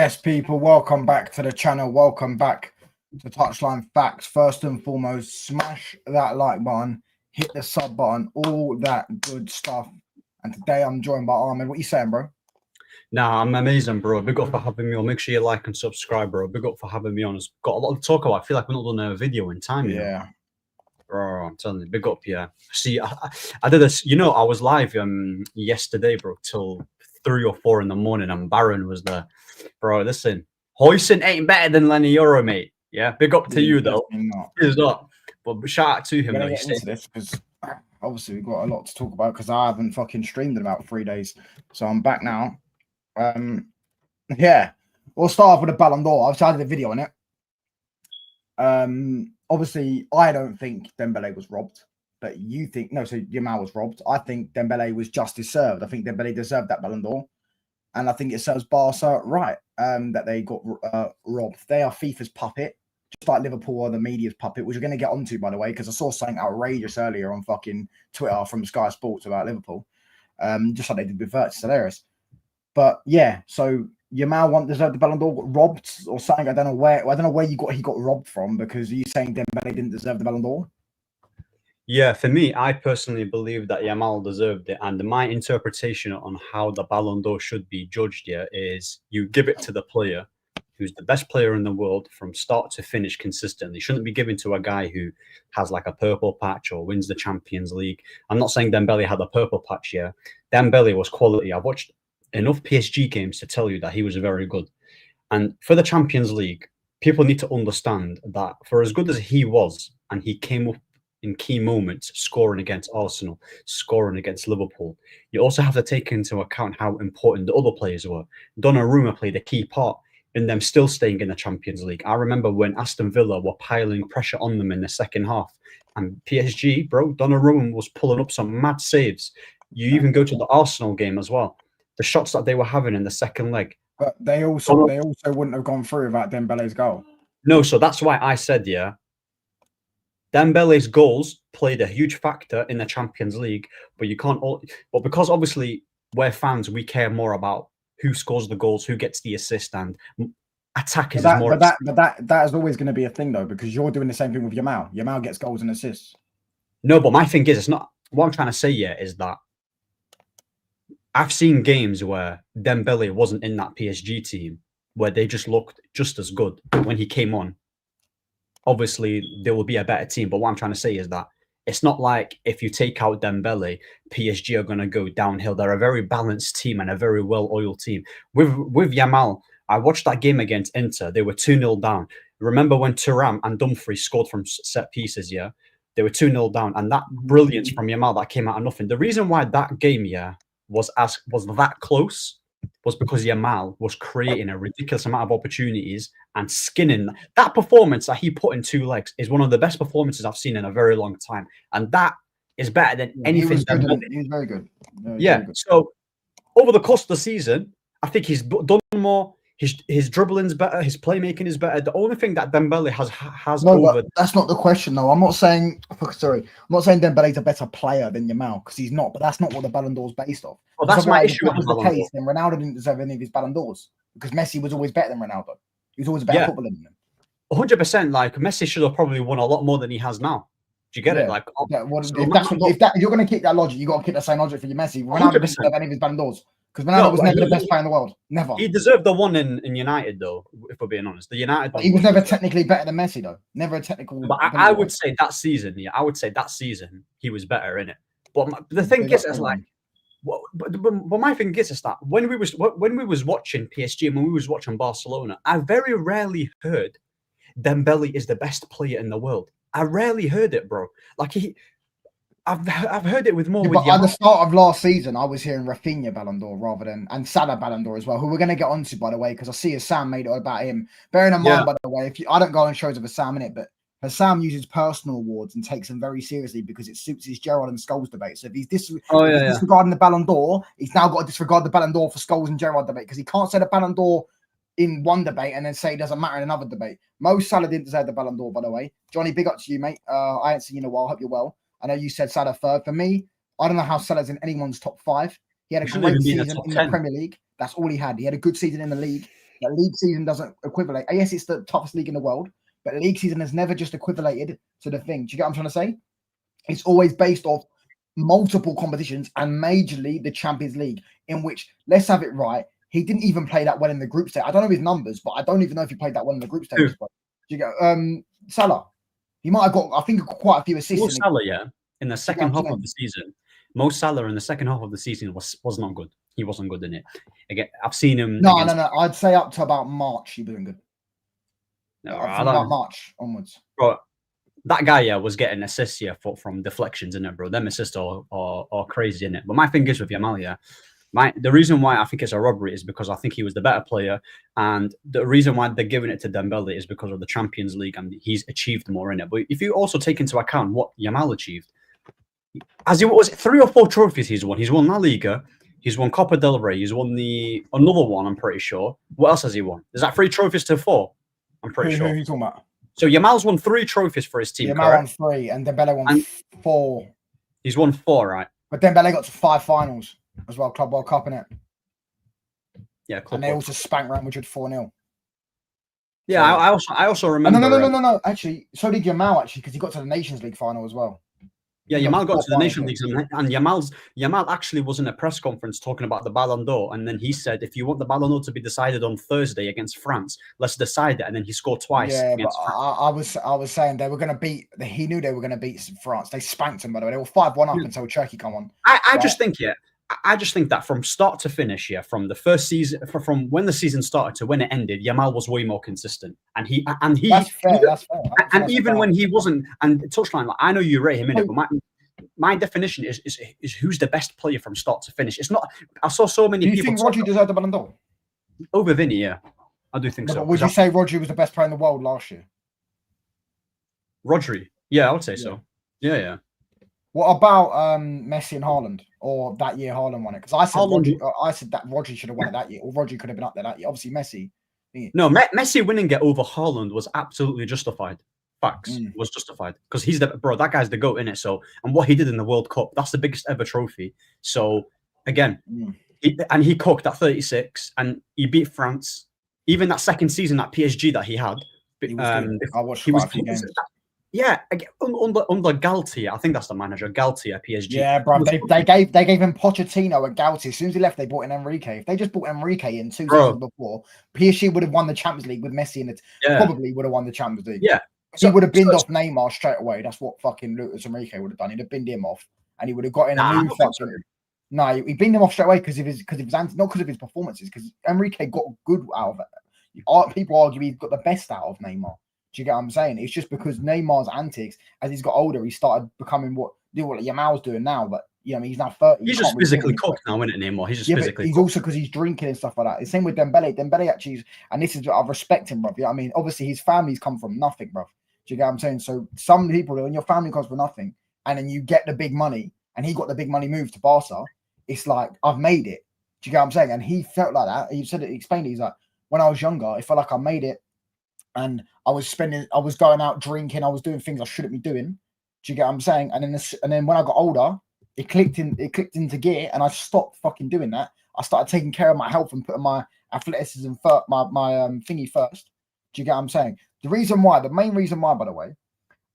Yes, people, welcome back to the channel. Welcome back to Touchline Facts. First and foremost, smash that like button, hit the sub button, all that good stuff. And today I'm joined by Ahmed. What you saying, bro? Nah, I'm amazing, bro. Big up for having me on. Make sure you like and subscribe, bro. Big up for having me on. It's got a lot to talk about. I feel like we're not done a video in time, you know. Bro, I'm telling you, big up, yeah. See, I did this, I was live yesterday, bro, till 3 or 4 in the morning, and Baron was there. Bro, listen, Hoyson ain't better than Lenny Euro, mate. Yeah, big up to you, though. He's not. But shout out to him, though. Get into this because obviously we've got a lot to talk about because I haven't fucking streamed in about 3 days. So I'm back now. Yeah, we'll start off with the Ballon d'Or. I've started a video on it. Obviously, I don't think Dembele was robbed, but you think no. So Yamal was robbed. I think Dembele was justice served. I think Dembele deserved that Ballon d'Or, and I think it serves Barca right that they got robbed. They are FIFA's puppet, just like Liverpool are the media's puppet, which we're going to get onto, by the way, because I saw something outrageous earlier on fucking Twitter from Sky Sports about Liverpool, just like they did with Virtus. Hilarious. But yeah, so Yamal won't deserve the Ballon d'Or, got robbed or something. I don't know where he got robbed from, because are you saying Dembele didn't deserve the Ballon d'Or? Yeah, for me, I personally believe that Yamal deserved it, and my interpretation on how the Ballon d'Or should be judged here is you give it to the player who's the best player in the world from start to finish consistently. It shouldn't be given to a guy who has like a purple patch or wins the Champions League. I'm not saying Dembele had a purple patch here. Dembele was quality. I've watched enough PSG games to tell you that he was very good. And for the Champions League, people need to understand that for as good as he was, and he came up in key moments, scoring against Arsenal, scoring against Liverpool, you also have to take into account how important the other players were. Donnarumma played a key part in them still staying in the Champions League. I remember when Aston Villa were piling pressure on them in the second half, and PSG, bro, Donnarumma was pulling up some mad saves. You even go to the Arsenal game as well. The shots that they were having in the second leg. But they also wouldn't have gone through without Dembele's goal. No, so that's why I said, yeah, Dembele's goals played a huge factor in the Champions League, but you can't but because obviously we're fans, we care more about who scores the goals, who gets the assist, and attackers is more. But that is always going to be a thing, though, because you're doing the same thing with Yamal. Yamal gets goals and assists. No, but my thing is, it's not. What I'm trying to say here is that I've seen games where Dembele wasn't in that PSG team, where they just looked just as good when he came on. Obviously, there will be a better team, but what I'm trying to say is that it's not like if you take out Dembele, PSG are going to go downhill. They're a very balanced team and a very well-oiled team. With Yamal, I watched that game against Inter. They were 2-0 down. Remember when Thuram and Dumfries scored from set pieces, yeah? They were 2-0 down, and that brilliance from Yamal that came out of nothing. The reason why that game, yeah, was that close was because Yamal was creating a ridiculous amount of opportunities and skinning. That performance that he put in 2 legs is one of the best performances I've seen in a very long time, and that is better than anything. He was very good. Yeah. So over the course of the season, I think he's done more. His dribbling's better. His playmaking is better. The only thing that Dembele has over. That's not the question, though. I'm not saying Dembele's a better player than Yamal, because he's not. But that's not what the Ballon d'Or is based off. Well, that's my issue. If that was the case, then Ronaldo didn't deserve any of his Ballon d'Ors, because Messi was always better than Ronaldo. He was always a better footballer than him. 100%. Like Messi should have probably won a lot more than he has now. Do you get it? Like, if you're going to keep that logic, you got to keep that same logic for your Messi. Ronaldo didn't deserve any of his Ballon d'Ors. Because Ronaldo was never the best player in the world. Never. He deserved the one in United, though, if we're being honest. The United one. He was never technically better than Messi, though. Never a technical. But I would say that season, yeah, I would say that season he was better in it. But the thing is, it's like, but my thing is that when we was watching PSG and when we was watching Barcelona, I very rarely heard Dembele is the best player in the world. I rarely heard it, bro. Like I've heard it with more. But at the start of last season, I was hearing Rafinha Ballon d'Or and Salah Ballon d'Or as well, who we're going to get onto, by the way, because I see Hassam made it about him. Bearing in mind, by the way, I don't go on shows of Hassam in it, but Hassam uses personal awards and takes them very seriously because it suits his Gerrard and Scholes debate. So if he's disregarding the Ballon d'Or, he's now got to disregard the Ballon d'Or for Scholes and Gerrard debate, because he can't say the Ballon d'Or in one debate and then say it doesn't matter in another debate. Mo Salah didn't deserve the Ballon d'Or, by the way. Johnny, big up to you, mate. I ain't seen you in a while. Hope you're well. I know you said Salah third. For me, I don't know how Salah's in anyone's top 5. He had a great season in the Premier League. That's all he had. He had a good season in the league. But league season doesn't equivalent. Yes, it's the toughest league in the world, but league season has never just equivalated to the thing. Do you get what I'm trying to say? It's always based off multiple competitions and majorly the Champions League, in which, let's have it right, he didn't even play that well in the group stage. I don't know his numbers, but I don't even know if he played that well in the group stages. But do you get Salah? He might have got, I think, quite a few assists. Mo Salah, yeah, in the second half of the season. Mo Salah in the second half of the season was not good. He wasn't good in it. Again, I've seen him. No. I'd say up to about March he wasn't good. No, from about March onwards. Bro, that guy was getting assists from deflections in it, bro. Them assists are crazy in it. But my thing is with Yamal, the reason why I think it's a robbery is because I think he was the better player, and the reason why they're giving it to Dembele is because of the Champions League and he's achieved more in it. But if you also take into account what Yamal achieved, as it was 3 or 4 trophies he's won. He's won La Liga, he's won Copa del Rey, he's won another one. I'm pretty sure. What else has he won? Is that 3 trophies to 4? I'm pretty sure. Who are you talking about? So Yamal's won 3 trophies for his team. Yamal won 3, and Dembele won 4. He's won 4, right? But Dembele got to 5 finals as well, Club World Cup in it. Yeah, and they also spanked Real Madrid 4-0. Yeah, so, I also remember. No. Actually, so did Yamal because he got to the Nations League final as well. Yeah, Yamal got to the Nations League, and Yamal actually was in a press conference talking about the Ballon d'Or, and then he said, "If you want the Ballon d'Or to be decided on Thursday against France, let's decide it." And then he scored twice. Yeah, but I was saying they were going to beat. He knew they were going to beat France. They spanked them, by the way. They were 5-1 up until Turkey come on. I just think that from start to finish, from the first season, from when the season started to when it ended, Yamal was way more consistent, and he. That's fair. And even when he wasn't, and touchline, like, I know you rate him in it, but my definition is who's the best player from start to finish. It's not. I saw so many people. Do you think Rodri deserved the Ballon d'Or over Vinny? Yeah, I do think so. But would you say Rodri was the best player in the world last year? Rodri, yeah, I would say so. Yeah. What about Messi and Haaland, or that year Haaland won it? Because I said that Rodri should have won it that year, or Rodri could have been up there that year. Obviously, Messi. No, Messi winning it over Haaland was absolutely justified. Facts was justified because he's that guy's the GOAT in it. So, and what he did in the World Cup, that's the biggest ever trophy. So, again, he cooked at 36, and he beat France. Even that second season at PSG that he had, I watched quite a few games. Yeah, under Galtier, I think that's the manager, Galtier, PSG. Yeah, bro, they gave him Pochettino at Galtier. As soon as he left, they brought in Enrique. If they just brought Enrique in 2 seasons before, PSG would have won the Champions League with Messi in it. Probably would have won the Champions League. Yeah, he would have binned off Neymar straight away. That's what fucking Luis Enrique would have done. He'd have binned him off, and he would have got in a new fucking. No, he binned him off straight away because of his not because of his performances. Because Enrique got good out of it. People argue he got the best out of Neymar. Do you get what I'm saying? It's just because Neymar's antics, as he's got older, he started becoming what Yamal's doing now. But he's now 30. He's just physically cooked now, isn't it, Neymar? He's just physically. He's also because he's drinking and stuff like that. The same with Dembele. Dembele actually, and this is I respect him, bro. You know what I mean? Obviously, his family's come from nothing, bro. Do you get what I'm saying? So some people, when your family comes from nothing, and then you get the big money, and he got the big money move to Barca, it's like I've made it. Do you get what I'm saying? And he felt like that. He explained it. He's like, when I was younger, it felt like I made it. And I was going out drinking, I was doing things I shouldn't be doing. Do you get what I'm saying? And then when I got older, it clicked into gear, and I stopped fucking doing that. I started taking care of my health and putting my athleticism first, my thingy first. Do you get what I'm saying? The main reason why, by the way,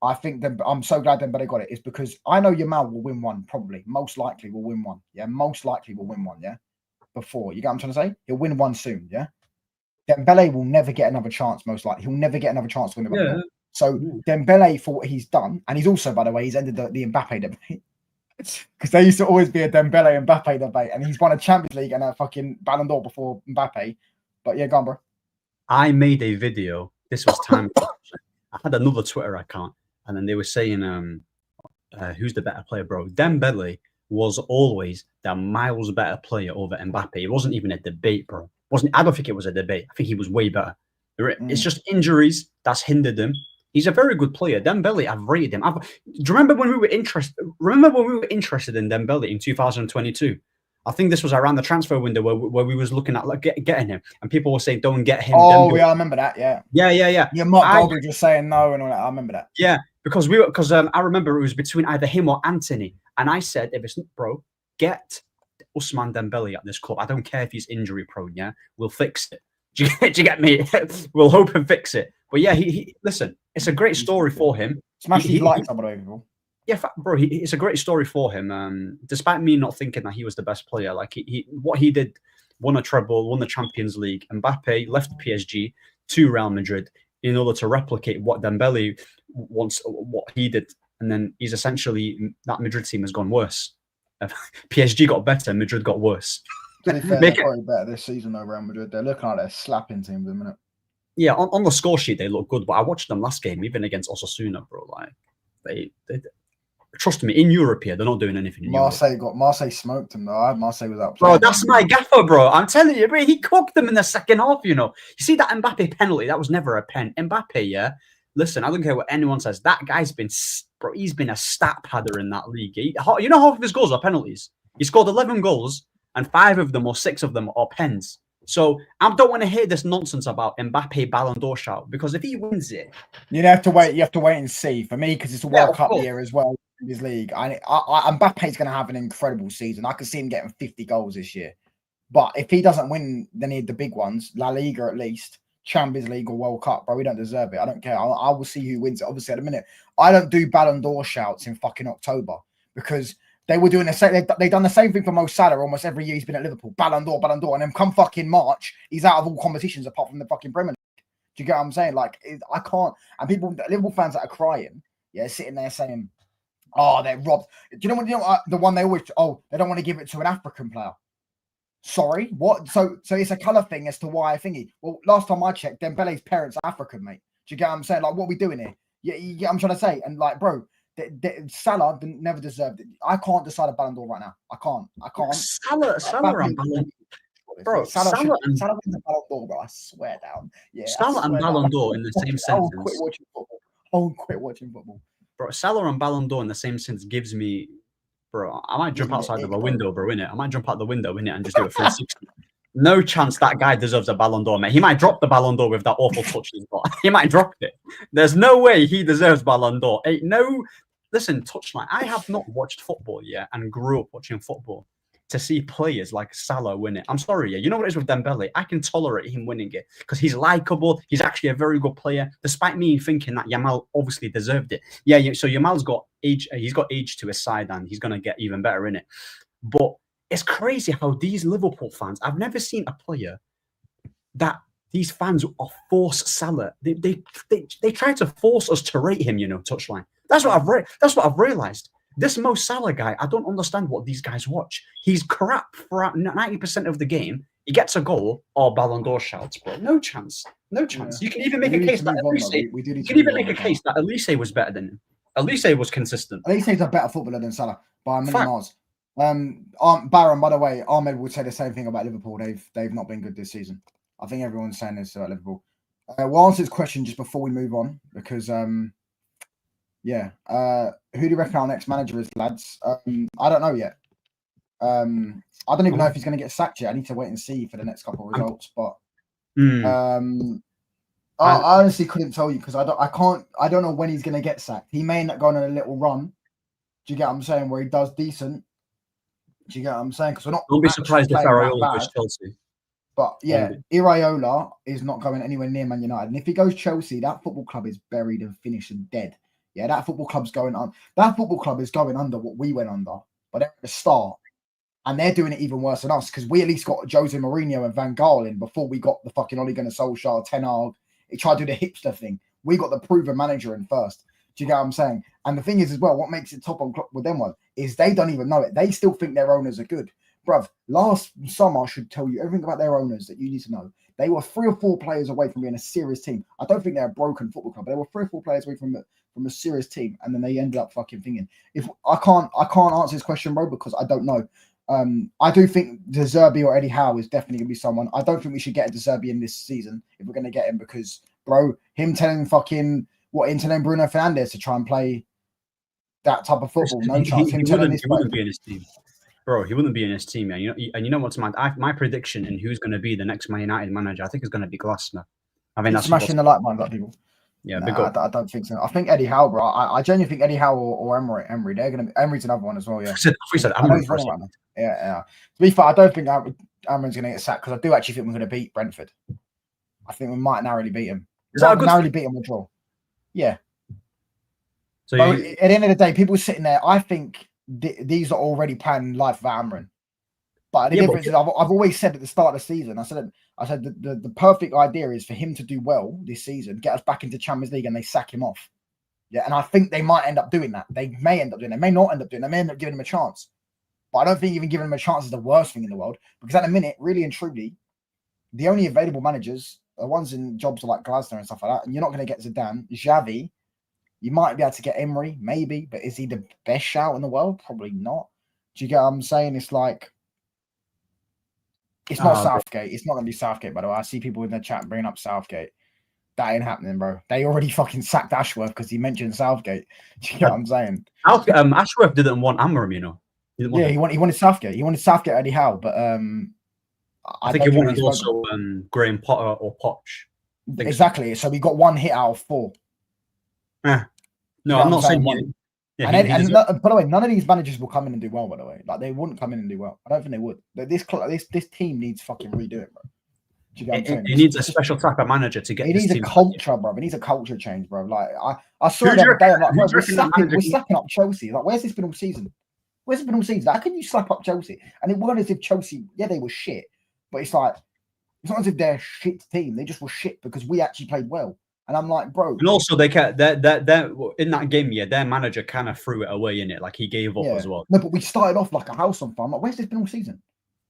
I think that I'm so glad Dembele got it is because I know Yamal will win one, probably, most likely will win one. Yeah, most likely will win one. Yeah, before you get what I'm trying to say, he'll win one soon. Yeah. Dembele will never get another chance, most likely. He'll never get another chance to win the Ballon d'Or. So Dembele, for what he's done, and he's also, by the way, he's ended the Mbappe debate. Because there used to always be a Dembele and Mbappe debate, and he's won a Champions League and a fucking Ballon d'Or before Mbappe. But yeah, go on, bro. I made a video. This was time. I had another Twitter account, and then they were saying, who's the better player, bro? Dembele was always the miles better player over Mbappe. It wasn't even a debate, bro. I don't think it was a debate. I think he was way better. It's just injuries that's hindered him. He's a very good player. Dembele, I've rated him. Do you remember when we were interested? In Dembele in 2022? I think this was around the transfer window where we was looking at getting him, and people were saying, "Don't get him." Oh, yeah, I remember that. Yeah. Yeah, Mark Goldberg just saying no and all that. I remember that. Yeah, because I remember it was between either him or Anthony, and I said, if it's bro, get Ousmane Dembele at this club. I don't care if he's injury prone. Yeah, we'll fix it. Do you get me? We'll hope and fix it. But yeah, listen, it's a great story for him. Smash these likes up, people. Yeah, bro, it's a great story for him. Despite me not thinking that he was the best player, like what he did, won a treble, won the Champions League. Mbappe left PSG to Real Madrid in order to replicate what Dembele wants, what he did, and then he's essentially that Madrid team has gone worse. PSG got better, Madrid got worse. To be fair, they're probably better this season over Real Madrid. They're looking like they're slapping teams at the minute. Yeah, on the score sheet they look good, but I watched them last game, even against Osasuna, bro. Like they trust me, in Europe here, they're not doing anything. In Marseille smoked them though. Marseille was up. Bro, that's my gaffer, bro. I'm telling you, bro, he cooked them in the second half. You know, you see that Mbappe penalty? That was never a pen. Mbappe, yeah. Listen, I don't care what anyone says. That guy's been, bro. He's been a stat padder in that league. You know, half of his goals are penalties. He scored 11 goals, and 5 of them or 6 of them are pens. So I don't want to hear this nonsense about Mbappe Ballon d'Or shout, because if he wins it, you have to wait. You have to wait and see. For me, because it's a World Cup year as well in his league. Mbappe's going to have an incredible season. I could see him getting 50 goals this year. But if he doesn't win any of the big ones, La Liga at least, Champions League or World Cup, bro, we don't deserve it. I don't care. I will see who wins it. Obviously, at a minute, I don't do Ballon d'Or shouts in fucking October, because they were doing the same. They've done the same thing for Mo Salah almost every year he's been at Liverpool. Ballon d'Or, and then come fucking March, he's out of all competitions apart from the fucking Premier League. Do you get what I'm saying? Like, I can't. And Liverpool fans that are crying, yeah, sitting there saying, "Oh, they're robbed." Do you know the one they always? Oh, they don't want to give it to an African player. Sorry, what? So it's a colour thing as to why I think Well, last time I checked, Dembele's parents are African, mate. Do you get what I'm saying? Like, what are we doing here? Yeah, you get what I'm trying to say. And like, bro. Salah never deserved it. I can't decide a Ballon d'Or right now. I can't. Salah and Ballon d'Or. Bro, Salah wins the Ballon d'Or, bro. I swear down. Yeah, Salah and Ballon d'Or in the same sentence. I'll quit watching football. Bro, Salah and Ballon d'Or in the same sentence gives me, bro, I might jump outside of a window, bro, innit? I might jump out the window, innit, and just do a 360. No chance that guy deserves a Ballon d'Or, mate. He might drop the Ballon d'Or with that awful touch he's got. He might drop it. There's no way he deserves Ballon d'Or. Listen, touchline. I have not watched football yet and grew up watching football to see players like Salah win it. I'm sorry, yeah. You know what it is with Dembele? I can tolerate him winning it because he's likable. He's actually a very good player, despite me thinking that YAMAL obviously deserved it. Yeah, so YAMAL's got age. He's got age to his side, and he's gonna get even better in it. But it's crazy how these Liverpool fans. I've never seen a player that these fans are force Salah. They try to force us to rate him. You know, touchline. That's what I've realized. This Mo Salah guy, I don't understand what these guys watch. He's crap for 90% of the game. He gets a goal or Ballon d'Or shouts, bro. No chance. No chance. Yeah. You can even make a case that Elise was better than him. Elise was consistent. Elise's a better footballer than Salah by a million miles. Baron, by the way, Ahmed would say the same thing about Liverpool. They've not been good this season. I think everyone's saying this about Liverpool. We'll answer this question just before we move on, because yeah. Who do you reckon our next manager is, lads? I don't know yet. I don't even know if he's going to get sacked yet. I need to wait and see for the next couple of results. But I honestly couldn't tell you, because I don't know when he's going to get sacked. He may end up going on a little run. Do you get what I'm saying? Where he does decent. Do you get what I'm saying? Because we're not. Don't be surprised if Iraola goes Chelsea. But yeah, Iraola is not going anywhere near Man United. And if he goes Chelsea, that football club is buried and finished and dead. Yeah, that football club's going on. That football club is going under what we went under, but they're at the start, and they're doing it even worse than us, because we at least got Jose Mourinho and Van Gaal in before we got the fucking Ole Gunnar Solskjaer, Ten Hag. He tried to do the hipster thing. We got the proven manager in first. Do you get what I'm saying? And the thing is as well, what makes it top on clock with them is they don't even know it. They still think their owners are good. Bruv, last summer I should tell you everything about their owners that you need to know. They were 3 or 4 players away from being a serious team. I don't think they're a broken football club, but they were 3 or 4 players away from a serious team, and then they ended up fucking thinking. If I can't answer this question, bro, because I don't know. I do think De Zerbi or Eddie Howe is definitely gonna be someone. I don't think we should get De Zerbi in this season if we're gonna get him, because, bro, him telling Bruno Fernandes to try and play that type of football, no chance. He wouldn't be in his team. Bro, he wouldn't be in his team, man. You know what's my prediction and who's going to be the next Man United manager? I think it's going to be Glasner. I mean, that's smashing the light bulb, people. Yeah, I don't think so. I think Eddie Howe, bro. I genuinely think Eddie Howe or Emery. They're going to. Emery's another one as well. Yeah. Yeah. To be fair, I don't think Emery's going to get sacked, because I do actually think we're going to beat Brentford. I think we might narrowly beat them. Is that a good narrowly beat them or draw? Yeah. So But at the end of the day, people sitting there, I think these are already planning life for Amarin. But the difference is, I've always said at the start of the season, I said the perfect idea is for him to do well this season, get us back into Champions League, and they sack him off. Yeah, and I think they might end up doing that. They may end up doing it. They may not end up doing it. They may end up giving him a chance. But I don't think even giving him a chance is the worst thing in the world. Because at the minute, really and truly, the only available managers are ones in jobs like Glasner and stuff like that. And you're not going to get Zidane. Xavi, you might be able to get Emery, maybe. But is he the best shout in the world? Probably not. Do you get what I'm saying? It's like, it's not Southgate. It's not going to be Southgate, by the way. I see people in the chat bringing up Southgate. That ain't happening, bro. They already fucking sacked Ashworth because he mentioned Southgate. Do you get what I'm saying? Ashworth didn't want Amarim, you know. He wanted Southgate. He wanted Southgate Eddie Howe, but I think he wanted also Graham Potter or Poch. Exactly. So we got one hit out of 4. No, I'm not saying one. Yeah, and by the way, none of these managers will come in and do well. By the way, like they wouldn't come in and do well. I don't think they would. This team needs fucking redoing, bro. It needs a special type of manager to get. It needs a culture, bro. It needs a culture change, bro. Like I saw the other day, I'm like, bro, we're slapping up Chelsea. Like, where's this been all season? Where's it been all season? How can you slap up Chelsea? And it wasn't as if Chelsea, they were shit, but it's like it's not as if they're a shit team. They just were shit because we actually played well. And I'm like, bro. And also, they in that game, their manager kind of threw it away in it, like he gave up as well. No, but we started off like a house on fire. I'm like, where's this been all season?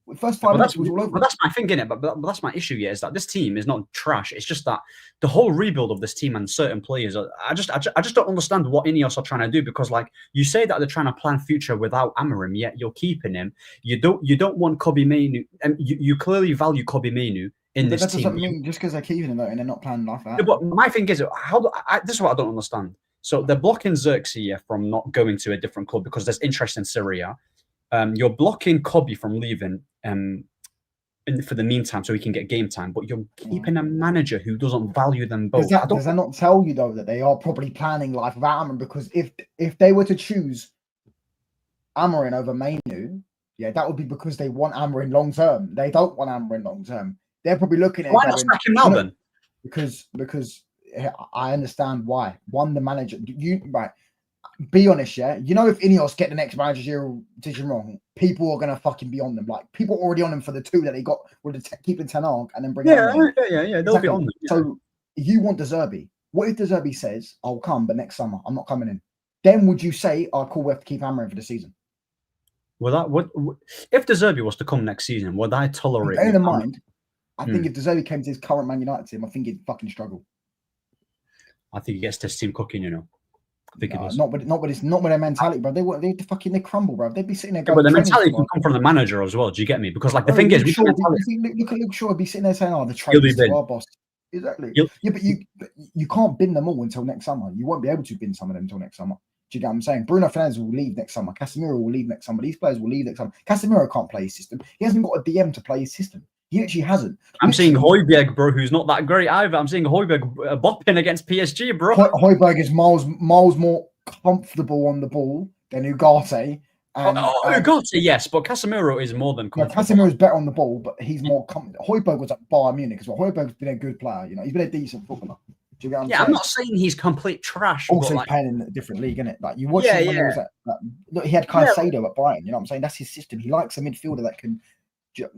The first 5 minutes was all over. But that's my thing, innit? But that's my issue. Is that this team is not trash. It's just that the whole rebuild of this team and certain players, I just don't understand what Ineos are trying to do, because like you say that they're trying to plan future without Amarim, yet you're keeping him. You don't want Kobe Mainu, and you clearly value Kobe Mainu in this team. That doesn't mean just because they're keeping him though and they're not planning life out. Yeah, but my thing is, this is what I don't understand. So they're blocking Xerxes from not going to a different club because there's interest in Syria. You're blocking Kobe from leaving for the meantime so he can get game time, but you're keeping a manager who doesn't value them both. Does that not tell you though that they are probably planning life without Amarin? Because if they were to choose Amarin over Mainu, that would be because they want Amarin long term. They don't want Amarin long term. They're probably looking at why not sack him now then? Because I understand why. One, the manager, right. Be honest, you know, if Ineos get the next managerial decision wrong, people are gonna fucking be on them. Like people are already on them for the 2 that they got with keeping Ten Hag and then bring yeah, they'll be on them. Yeah. So you want De Zerbi. What if De Zerbi says, "I'll come, but next summer I'm not coming in"? Then would you say, "Oh, cool, we have to keep Amarin for the season"? Well, if De Zerbi was to come next season, would I tolerate? Bear in mind, I think if De Zerbi came to his current Man United team, I think he'd fucking struggle. I think he gets this team cooking, you know. I think it does. Not with their mentality, bro. They crumble, bro. They'd be sitting there. But the mentality can come from the manager as well. Do you get me? Because like the thing is, look at Luke Shaw be sitting there saying, "Oh, the trade is to our boss." Exactly. But you can't bin them all until next summer. You won't be able to bin some of them until next summer. Do you get what I'm saying? Bruno Fernandes will leave next summer. Casemiro will leave next summer. These players will leave next summer. Casemiro can't play his system. He hasn't got a DM to play his system. He actually hasn't. I'm seeing Højbjerg, bro, who's not that great either. I'm seeing Højbjerg bopping against PSG, bro. Højbjerg is miles more comfortable on the ball than Ugarte. Ugarte, yes, but Casemiro is more than comfortable. Casemiro is better on the ball, but he's more comfortable. Højbjerg was at Bayern Munich as well. Højbjerg's been a good player. You know, he's been a decent footballer. Do you get what I'm saying? I'm not saying he's complete trash. Also, he's playing in a different league, isn't it? Like you watch him when he was look, he had Caicedo at Brighton. You know what I'm saying? That's his system. He likes a midfielder that can,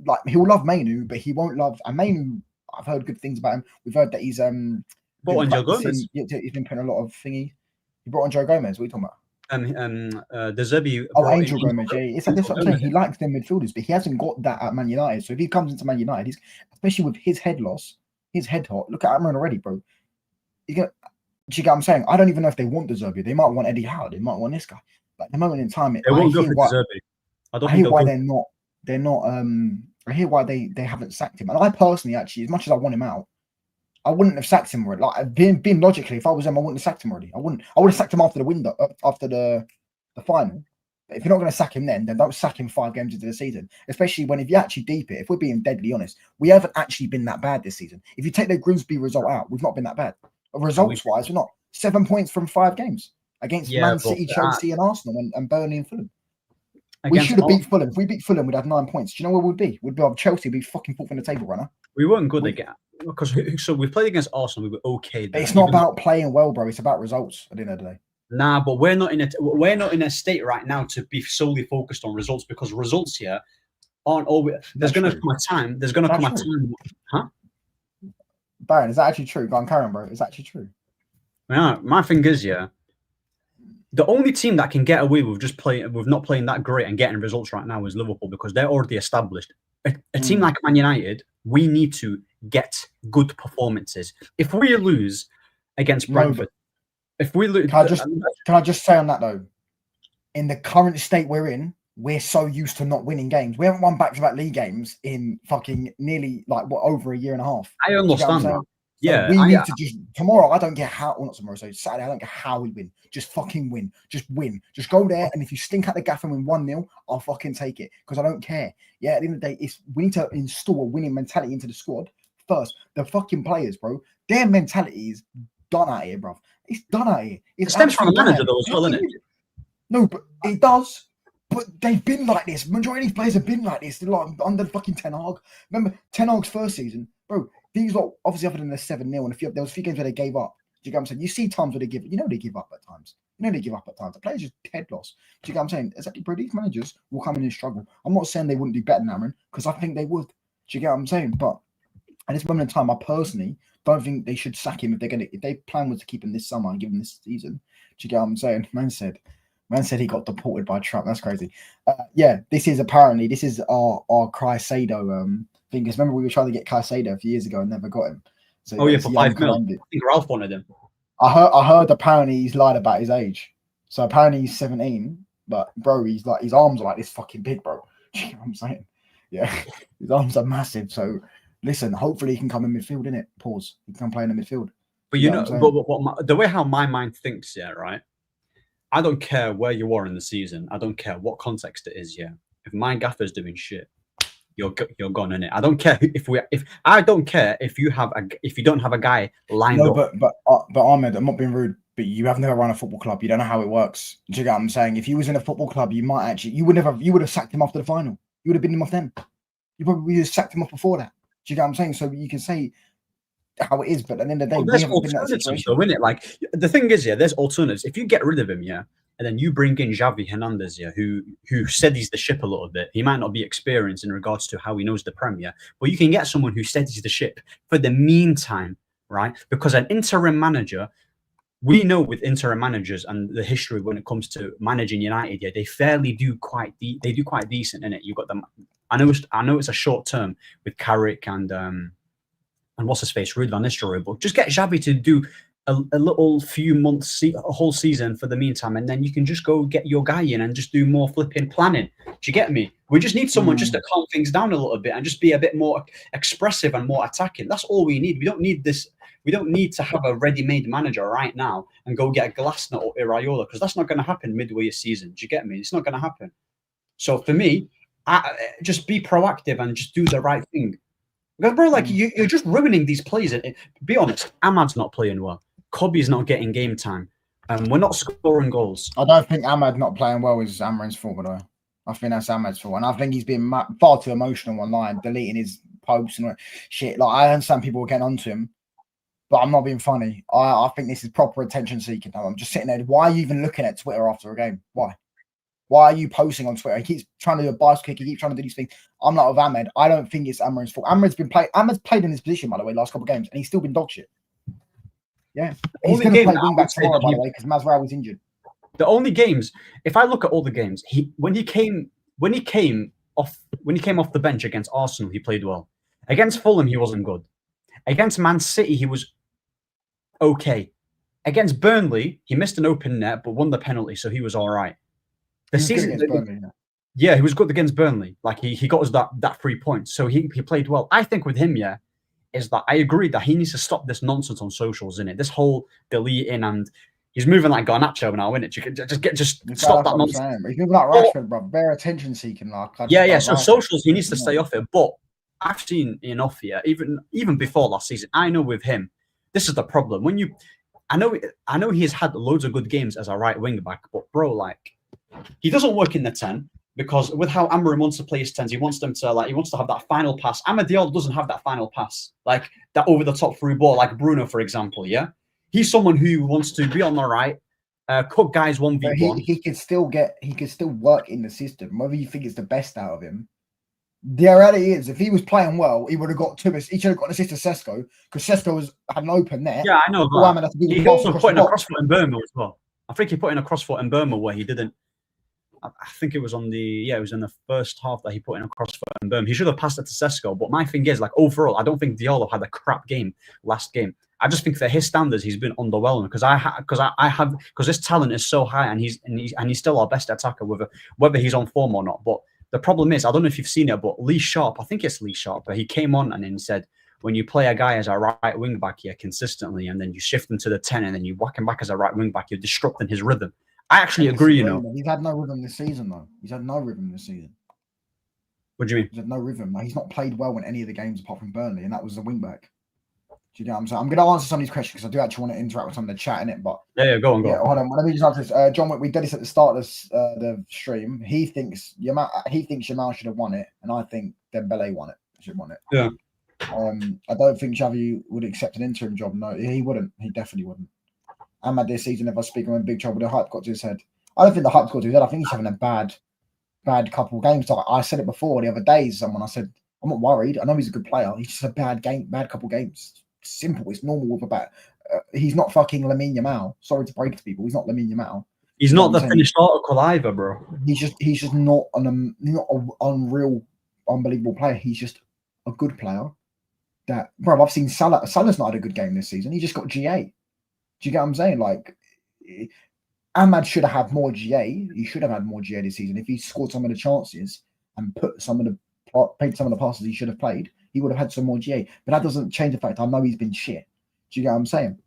like, he'll love Mainu, but he won't love. And Mainu, I've heard good things about him. We've heard that he's Brought on Joe Gomez. He's been putting a lot of thingy. He brought on Joe Gomez. What are you talking about? De Zerbi. Angel Gomez. Yeah, it's like, that's what I'm saying. He likes them midfielders, but he hasn't got that at Man United. So if he comes into Man United, he's especially with his head loss, his head hot. Look at Amarin already, bro. Do you get what I'm saying? I don't even know if they want De Zerbi. They might want Eddie Howe. They might want this guy. But at the moment in time, they won't go for De Zerbi. I hear why they're not. I hear why they haven't sacked him. And I personally, actually, as much as I want him out, I wouldn't have sacked him already. Like being logically, if I was him, I wouldn't have sacked him already. I would have sacked him after the window, after the final. But if you're not going to sack him then don't sack him 5 games into the season. Especially when if you actually deep it, if we're being deadly honest, we haven't actually been that bad this season. If you take the Grimsby result out, we've not been that bad. Results wise, we're not 7 points from 5 games against Man City, Chelsea, and Arsenal, and Burnley and Fulham. We should have beat Fulham. If we beat Fulham, we'd have 9 points. Do you know where we'd be? We'd be Chelsea, be fucking 4th in the table runner. We weren't good again. because so we played against Arsenal. We were okay. There, It's not about playing well, bro. It's about results at the end of the day. Nah, but we're not in a state right now to be solely focused on results, because results here aren't always. There's going to come a time. There's going to come a time. Huh? Baron, is that actually true? Go on, Karen, bro. Is that actually true? Yeah, my thing is, yeah. The only team that can get away with not playing that great and getting results right now is Liverpool, because they're already established. A team like Man United, we need to get good performances. If we lose against Brentford, if we lose, can I just say on that though, in the current state we're in, we're so used to not winning games. We haven't won back-to-back league games in fucking nearly over a year and a half. I understand that. Yeah, we need to just tomorrow. I don't care how, or not tomorrow. So Saturday, I don't care how we win. Just fucking win. Just win. Just go there, and if you stink at the gaff and win 1-0, I'll fucking take it because I don't care. Yeah, at the end of the day, we need to install a winning mentality into the squad first. The fucking players, bro, their mentality is done out here, bro. It's done out here. It stems from the manager, though, as well, isn't it? No, but it does. But they've been like this. Majority of these players have been like this. They're like under fucking Ten Hag. Remember Ten Hag's first season, bro. These lot, obviously, other than the 7-0, and there was a few games where they gave up. Do you get what I'm saying? You see times where they give, they give up at times. They give up at times. The players just head loss. Do you get what I'm saying? Exactly, bro. These managers will come in and struggle. I'm not saying they wouldn't do better than Aaron, because I think they would. Do you get what I'm saying? But at this moment in time, I personally don't think they should sack him if their plan was to keep him this summer and give him this season. Do you get what I'm saying? Man said he got deported by Trump. That's crazy. This is our Caicedo thing. Because remember we were trying to get Caicedo a few years ago and never got him. So for $5 million. I think Ralph wanted him. I heard apparently he's lied about his age. So apparently he's 17, but bro, he's like his arms are like this fucking big, bro. You know what I'm saying? Yeah, his arms are massive. So listen, hopefully he can come in midfield, innit? Pause. He can play in the midfield. But the way how my mind thinks, yeah, right. I don't care where you are in the season. I don't care what context it is. Yeah, if my gaffer's doing shit, you're gone in it. I don't care I don't care if you don't have a guy lined up. But Ahmed, I'm not being rude, but you have never run a football club. You don't know how it works. Do you get what I'm saying? If you was in a football club, you would have sacked him after the final. You would have been him off then. You probably would have sacked him off before that. Do you get what I'm saying? So you can say how it is, but at the end of the day, there's alternatives, though, isn't it? Like the thing is, yeah, there's alternatives. If you get rid of him, yeah, and then you bring in Xavi Hernandez, yeah, who steadies the ship a little bit. He might not be experienced in regards to how he knows the Premier, but you can get someone who steadies the ship for the meantime, right? Because an interim manager, we know with interim managers and the history when it comes to managing United, yeah, they do quite decent in it. You've got them. I know it's a short term with Carrick and what's his face, Ruud van Nistelrooy, but just get Xavi to do a little few months, a whole season for the meantime, and then you can just go get your guy in and just do more flipping planning. Do you get me? We just need someone just to calm things down a little bit and just be a bit more expressive and more attacking. That's all we need. We don't need this. We don't need to have a ready-made manager right now and go get a Glasner or Iraola, because that's not going to happen midway a season. Do you get me? It's not going to happen. So for me, just be proactive and just do the right thing. Because, bro, like you're just ruining these players. Be honest, Ahmad's not playing well. Kobe's not getting game time. We're not scoring goals. I don't think Ahmad not playing well is Amarin's fault, though. I think that's Ahmad's fault. And I think he's been far too emotional online, deleting his posts and shit. Like, I understand people were getting onto him, but I'm not being funny. I think this is proper attention seeking. I'm just sitting there. Why are you even looking at Twitter after a game? Why? Why are you posting on Twitter? He keeps trying to do a bicycle kick. He keeps trying to do these things. I'm not with Ahmed. I don't think it's Amarin's fault. Ahmed's played in his position, by the way, last couple of games, and he's still been dog shit. Yeah. He's going to play wing back tomorrow, by the way, because Masraoui was injured. The only games, if I look at all the games, when he came off the bench against Arsenal, he played well. Against Fulham, he wasn't good. Against Man City, he was okay. Against Burnley, he missed an open net, but won the penalty, so he was all right. The season, Burnley, yeah, he was good against Burnley. Like he got us that 3 points, so he played well. I think with him, yeah, is that I agree that he needs to stop this nonsense on socials, innit? This whole deleting, and he's moving like Garnacho now, innit? Just stop that nonsense. He's moving like Rashford, bro. Very attention seeking, like. Yeah. So socials, he needs to stay off it. But I've seen enough here, even before last season. I know with him, this is the problem. I know he has had loads of good games as a right wing back, but bro, like, he doesn't work in the 10. because with how Amorim wants to play his tens, he wants them to he wants to have that final pass. Amad Diallo doesn't have that final pass, like that over the top through ball, like Bruno, for example. Yeah, he's someone who wants to be on the right, cut guys 1v1. He could still work in the system, whether you think it's the best out of him. The reality is, if he was playing well, he would have got two. He should have got an assist to Sesko because Sesko had an open net. Yeah, I know. He also put in a crossfoot in Burma as well. I think he put in a crossfoot in Burma where he didn't. I think it was it was in the first half that he put in a crossfoot in Burma. He should have passed it to Sesko. But my thing is, like overall, I don't think Diallo had a crap game last game. I just think for his standards, he's been underwhelming because his talent is so high and he's still our best attacker, whether he's on form or not. But the problem is, I don't know if you've seen it, but Lee Sharp, I think it's Lee Sharp, but he came on and then said, when you play a guy as a right wing back here consistently, and then you shift him to the 10 and then you whack him back as a right wing back, you're disrupting his rhythm. I actually agree, you know. He's had no rhythm this season, though. He's had no rhythm this season. What do you mean? He's had no rhythm. Like, he's not played well in any of the games apart from Burnley, and that was the wing back. Do you know what I'm saying? I'm going to answer some of these questions because I do actually want to interact with some of the chat in it. But go on. Hold on. Let me just answer this. John, we did this at the start of the stream. He thinks YAMAL should have won it, and I think Dembele should have won it. Yeah. I don't think Xavi would accept an interim job. No, he wouldn't. He definitely wouldn't. Ahmad this season, if I speak, I'm in big trouble. The hype got to his head. I don't think the hype got to his head. I think he's having a bad couple of games. Like I said it before the other day. Someone I said I'm not worried. I know he's a good player. He's just a bad couple of games. Simple. It's normal with a bat. He's not fucking Lamine Yamal. Sorry to break it to people. He's not Lamine Yamal. He's not the finished article either, bro. He's just not an unreal, unbelievable player. He's just a good player. That, bro, I've seen Salah. Salah's not had a good game this season. He just got GA. Do you get what I'm saying? Like, Ahmad should have had more GA. He should have had more GA this season. If he scored some of the chances and played some of the passes he should have played, he would have had some more GA. But that doesn't change the fact I know he's been shit. Do you get what I'm saying?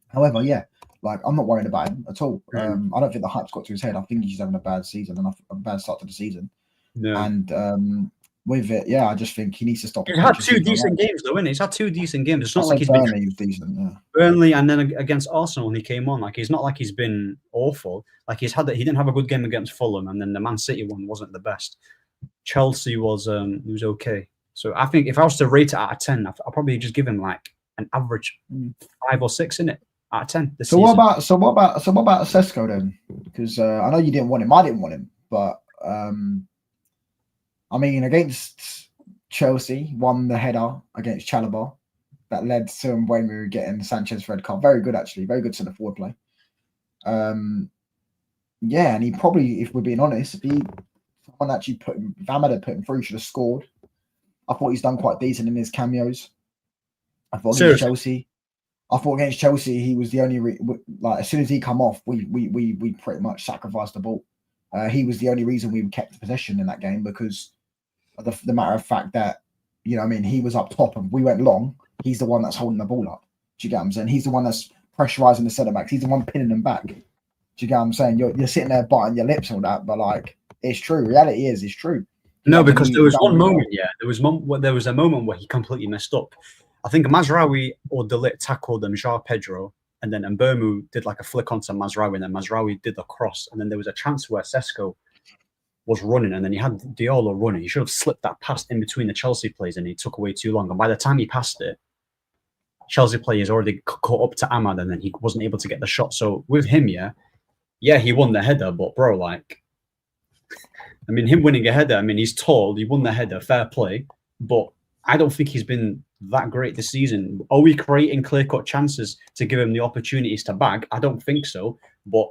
However, yeah, like I'm not worried about him at all. I don't think the hype's got to his head. I think he's having a bad season and a bad start to the season. Yeah. And with it, yeah, I just think he needs to stop. He's had two decent games, though, isn't he? He's had two decent games. It's not like he's Burnley been decent. Yeah. Burnley, and then against Arsenal when he came on, like he's not like he's been awful. Like he didn't have a good game against Fulham, and then the Man City one wasn't the best. Chelsea was he was okay. So I think if I was to rate it out of 10, I'll probably just give him like an average 5 or 6 in it out of 10. So what about Sesko then? Because I know you didn't want him. I didn't want him, but. I mean, against Chelsea, won the header against Chalobah that led to Mbeumo getting Sanchez red card. Very good, actually. Very good centre forward play. Yeah, and he probably, if we're being honest, if someone actually if Ahmad had put him through, should have scored. I thought he's done quite decent in his cameos. I thought against Chelsea, he was the only like as soon as he come off, we pretty much sacrificed the ball. He was the only reason we kept possession in that game because of the matter of fact that, you know what I mean, he was up top and we went long. He's the one that's holding the ball up. Do you get what I'm saying? He's the one that's pressurising the centre backs. He's the one pinning them back. Do you get what I'm saying? You're sitting there biting your lips and all that, but like it's true. Reality is it's true. No, because there was one moment, there was a moment where he completely messed up. I think Mazraoui or De Ligt tackled João Pedro, and then Mbeumo did like a flick onto Mazraoui, and then Mazraoui did the cross, and then there was a chance where Sesko was running, and then he had Diallo running. He should have slipped that pass in between the Chelsea players, and he took away too long. And by the time he passed it, Chelsea players already caught up to Ahmad, and then he wasn't able to get the shot. So with him, yeah, he won the header, but bro, like, I mean, him winning a header, I mean, he's tall, he won the header, fair play, but I don't think he's been that great this season. Are we creating clear-cut chances to give him the opportunities to bag? I don't think so, but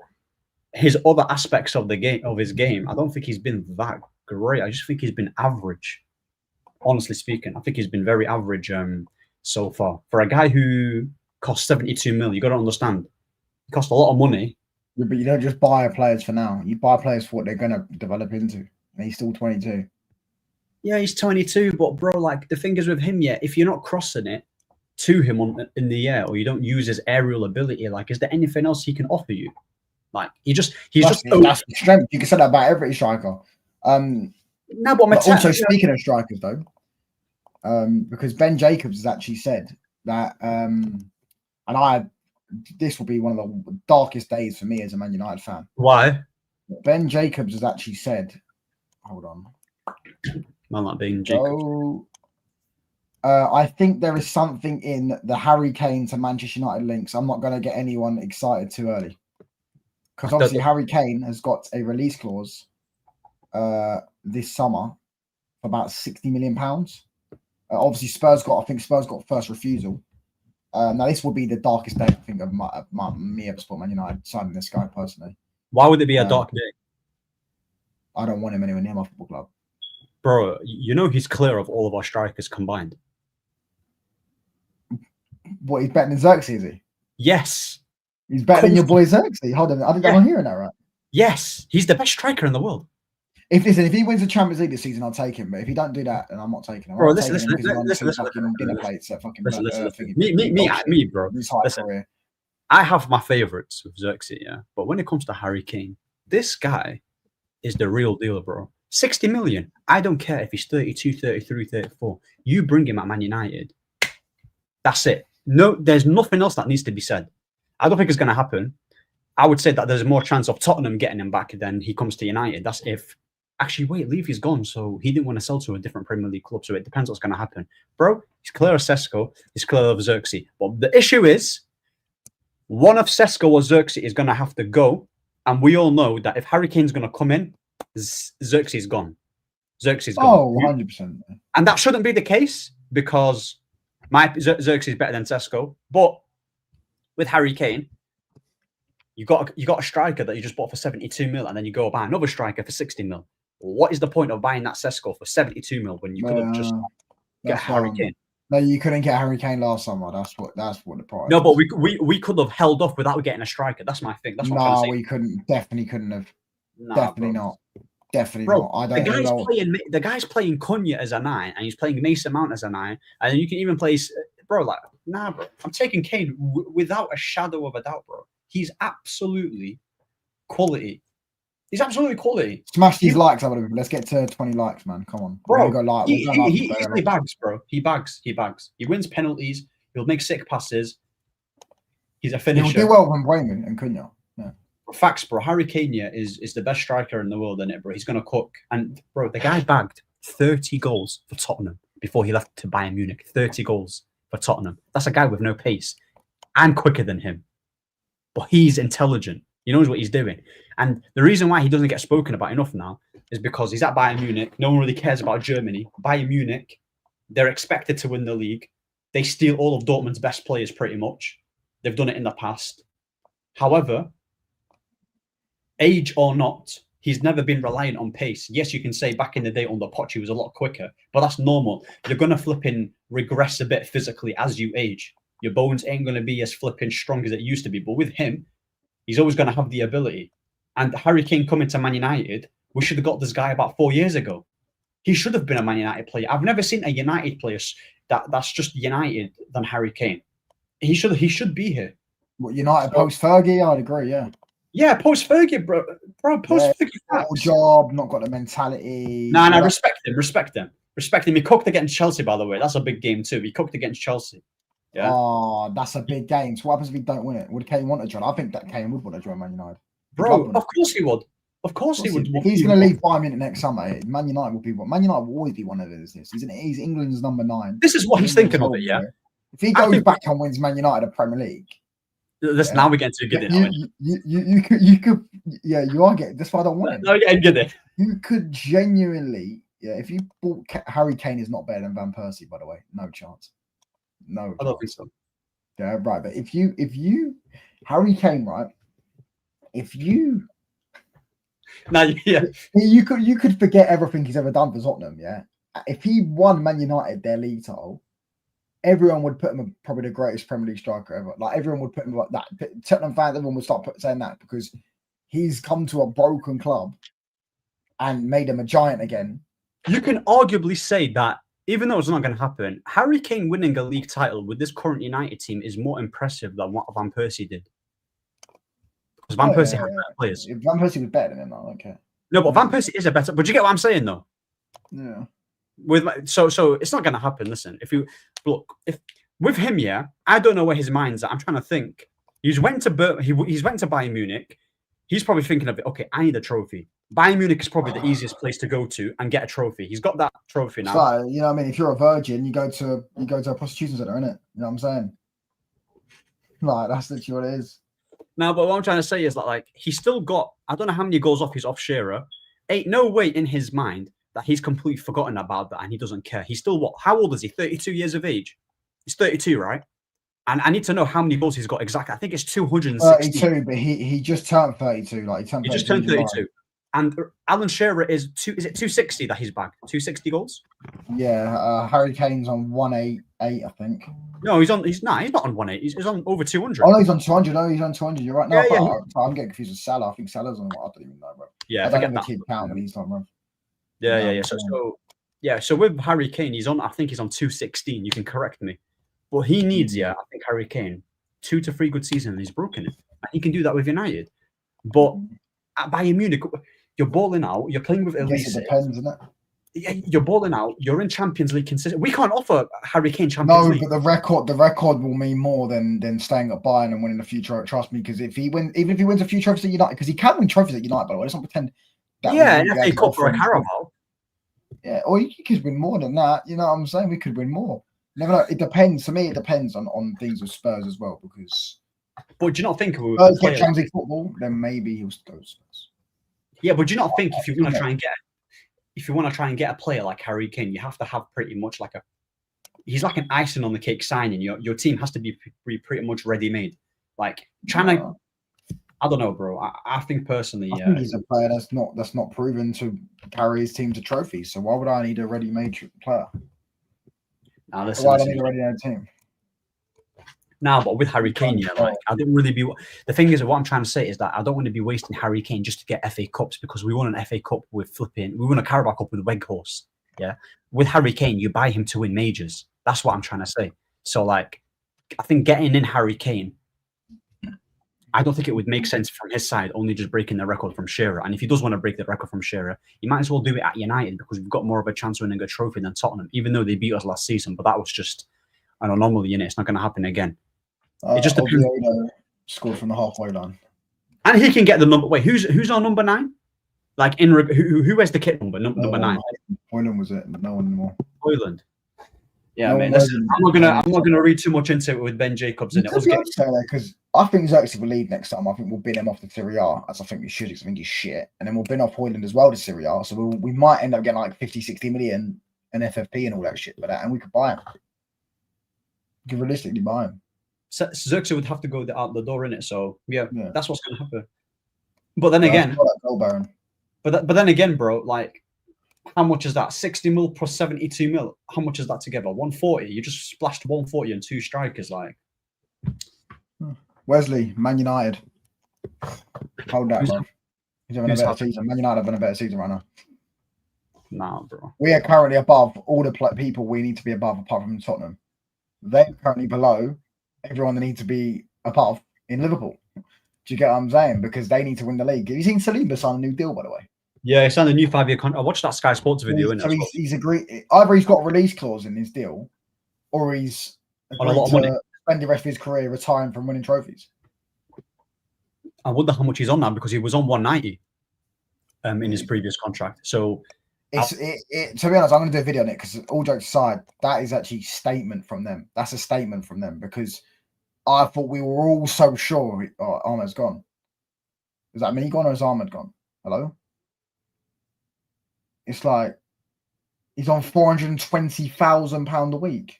his other aspects of his game, I don't think he's been that great. I just think he's been average. Honestly speaking, I think he's been very average so far. For a guy who cost 72 mil, you got to understand, he cost a lot of money. Yeah, but you don't just buy players for now. You buy players for what they're going to develop into. And he's still 22. Yeah, he's 22, but bro, like the thing is with him, if you're not crossing it to him in the air, or you don't use his aerial ability, like, is there anything else he can offer you? Like that's strength. You can say that about every striker. No, but also speaking of strikers though, because Ben Jacobs has actually said that, this will be one of the darkest days for me as a Man United fan. Why? Ben Jacobs has actually said hold on. Man, that being Jacob. So, I think there is something in the Harry Kane to Manchester United links. I'm not going to get anyone excited too early. Because obviously Harry Kane has got a release clause this summer for about £60 million. Obviously, I think Spurs got first refusal. Now, this will be the darkest day, I think, of me ever sport Man United signing this guy personally. Why would it be a dark day? I don't want him anywhere near my football club. Bro, you know he's clear of all of our strikers combined. What, he's better than Xerxes, is he? Yes. He's better than your boy Xerxes. Hold on, I think I'm hearing that right. Yes, he's the best striker in the world. If he wins the Champions League this season, I'll take him. But if he don't do that, then I'm not taking him. Bro, listen. Listen, me, bro. Listen. I have my favourites with Xerxes, yeah. But when it comes to Harry Kane, this guy is the real deal, bro. 60 million. I don't care if he's 32, 33, 34. You bring him at Man United. That's it. No, there's nothing else that needs to be said. I don't think it's going to happen. I would say that there's more chance of Tottenham getting him back than he comes to United. That's if... Actually, wait, Levy's gone, so he didn't want to sell to a different Premier League club, so it depends what's going to happen. Bro, he's clear of Sesko, he's clear of Xerxes. But the issue is, one of Sesko or Xerxes is going to have to go, and we all know that if Harry Kane's going to come in, Xerxes is gone. Xerxes is gone. Oh, 100%. And that shouldn't be the case, because Xerxes is better than Sesko. But with Harry Kane, you got a striker that you just bought for 72 mil, and then you go buy another striker for 60 mil. What is the point of buying that Sesko for 72 mil when you could have just get Harry Kane? No, you couldn't get Harry Kane last summer. That's what the price. No, but we could have held off without getting a striker. That's my thing. That's what I'm trying to say. We couldn't. Definitely couldn't have. Nah, definitely bro. not. Definitely bro, not. I don't know. The guy's playing Cunha as a 9, and he's playing Mason Mount as a 9, and you can even play, bro. Like, nah, bro. I'm taking Kane without a shadow of a doubt, bro. He's absolutely quality. He's absolutely quality. Smash these likes, everybody. Let's get to 20 likes, man. Come on, bro. Go He bags, bro. He bags. He wins penalties. He'll make sick passes. He's a finisher. He'll do well when Wayman and Cunha. Yeah. Facts, bro. Harry Kane is the best striker in the world, isn't it, bro? He's gonna cook. And bro, the guy bagged 30 goals for Tottenham before he left to Bayern Munich. 30 goals for Tottenham. That's a guy with no pace. I'm quicker than him, but he's intelligent. He knows what he's doing. And the reason why he doesn't get spoken about enough now is because he's at Bayern Munich. No one really cares about Germany. Bayern Munich, they're expected to win the league. They steal all of Dortmund's best players pretty much. They've done it in the past. However, age or not, he's never been reliant on pace. Yes, you can say back in the day under Poch, he was a lot quicker, but that's normal. You're going to flipping regress a bit physically as you age. Your bones ain't going to be as flipping strong as it used to be. But with him, he's always going to have the ability. And Harry Kane coming to Man United, we should have got this guy about 4 years ago. He should have been a Man United player. I've never seen a United player that's just United than Harry Kane. He should be here. What, United post Fergie? I'd agree, yeah. Yeah, post Fergie, bro. Post Fergie. Job, not got the mentality. Nah, respect him. He cooked against Chelsea, by the way. That's a big game too. He cooked against Chelsea. Yeah. Oh, that's a big game. So what happens if we don't win it? Would Kane want to join? I think that Kane would want to join Man United. Bro, of course he would. Of course he would. If he's going to leave Bayern Munich next summer, Man United will be one. Man United will always be one of his. He's England's number 9. This is what he's thinking of it, yeah. If he goes back and wins Man United a Premier League, now we're getting too good. You could, yeah, you are getting. That's why I don't want it. No, you're getting good. You could genuinely, yeah. If you bought Harry Kane, is not better than Van Persie, by the way. No chance. No, I don't think so. Yeah, right. But if you Harry Kane, right? If you, you could forget everything he's ever done for Tottenham. Yeah, if he won Man United their league title, everyone would put him as probably the greatest Premier League striker ever. Like everyone would put him like that. Tottenham fans, everyone would start saying that because he's come to a broken club and made him a giant again. You can arguably say that. Even though it's not going to happen, Harry Kane winning a league title with this current United team is more impressive than what Van Persie did. Because Van Persie had better players. If Van Persie was better than him, I don't care. No, but Van Persie is a better. But you get what I'm saying, though. Yeah. So it's not going to happen. Listen, if with him, yeah, I don't know where his mind's at. I'm trying to think. He's went to Bayern Munich. he's probably thinking of it. Okay, I need a trophy. Bayern Munich is probably the easiest place to go to and get a trophy. He's got that trophy now. It's like, you know what I mean? If you're a virgin, you go to a prostitution center, innit? You know what I'm saying? Like, that's literally what it is. Now, but what I'm trying to say is that, like, he's still got, I don't know how many goals off he's off Shearer. Ain't no way in his mind that he's completely forgotten about that and he doesn't care. He's still what? How old is he? 32 years of age. He's 32, right? And I need to know how many goals he's got exactly. I think it's 260. 32, but he just turned 32. Like, he just turned 32. And Alan Shearer is it 260 that he's bagged? 260 goals? Yeah, Harry Kane's on 188, I think. No, he's not on 180. He's on over 200. Oh no, he's on 200. No, he's on 200. You're right. No, Yeah, I'm getting confused with Salah. I think Salah's on what? I don't even know, bro. Yeah, I don't even keep count when he's not, bro. Yeah. So with Harry Kane, I think he's on 216. You can correct me. But he needs, I think Harry Kane, 2 to 3 good seasons and he's broken it. And he can do that with United. But at Bayern Munich, you're balling out, you're playing with elite. It depends, isn't it? Yeah, you're balling out, you're in Champions League consistent. We can't offer Harry Kane Champions League. No, but the record will mean more than staying at Bayern and winning the future. Trust me, because even if he wins a few trophies at United, because he can win trophies at United, by the way, let's not pretend that an FA Cup or a Carabao. Yeah, or he could win more than that. You know what I'm saying? We could win more. Never know. It depends. For me, it depends on things with Spurs as well, because but do you not think Spurs get Champions League football, then maybe he'll go Spurs. Yeah, but do you not think if you want to try and get a player like Harry Kane, you have to have pretty much like he's like an icing on the cake signing. Your team has to be pretty much ready made. Like I don't know, bro. I think personally, I think he's a player that's not proven to carry his team to trophies. So why would I need a ready-made player? Now listen, why do I need a ready-made team? Now, but with Harry Kane, I don't really be. The thing is, what I'm trying to say is that I don't want to be wasting Harry Kane just to get FA Cups, because we won an FA Cup with we won a Carabao Cup with Weghorst. Yeah, with Harry Kane, you buy him to win majors. That's what I'm trying to say. So, like, I think getting in Harry Kane, I don't think it would make sense from his side, only just breaking the record from Shearer. And if he does want to break the record from Shearer, he might as well do it at United, because we've got more of a chance of winning a trophy than Tottenham, even though they beat us last season. But that was just an anomaly, and it's not going to happen again. It just depends. Scored from the halfway line, and he can get the number. Wait, who's our number 9? Like who has the kit number? Number 9. Hoyland was it, but no one anymore. Hoyland. Yeah, man. I'm not gonna read too much into it with Ben Jacobs in it. Because I think Xerxes will leave next time. I think we'll bin him off the Serie A, as I think we should, because I think he's shit. And then we'll bin off Hoyland as well to Serie A. So we might end up getting like 50, 60 million and FFP and all that shit like that, and we could buy him. We could realistically buy him. Xerxes would have to go out the door in it. So yeah, that's what's gonna happen. But then again, but then again, bro, like, how much is that? 60 mil plus 72 mil. How much is that together? 140. You just splashed 140 and 2 strikers. Like, Wesley, Man United. Hold that, bro. He's having a better season. Man United having a better season right now. Nah, bro. We are currently above all the people we need to be above, apart from Tottenham. They're currently below everyone they need to be above in Liverpool. Do you get what I'm saying? Because they need to win the league. Have you seen Saliba sign a new deal, by the way? Yeah, he signed a new 5-year contract. I watched that Sky Sports video. He's agreed. Either he's got a release clause in his deal, or he's agreed to spend the rest of his career retiring from winning trophies. I wonder how much he's on now, because he was on 190 in his previous contract. So, to be honest, I'm going to do a video on it, because all jokes aside, that is actually a statement from them. That's a statement from them, because I thought we were all so sure Ahmed's gone. Is that me gone, or is Ahmed gone? Hello? It's like he's on £420,000 a week.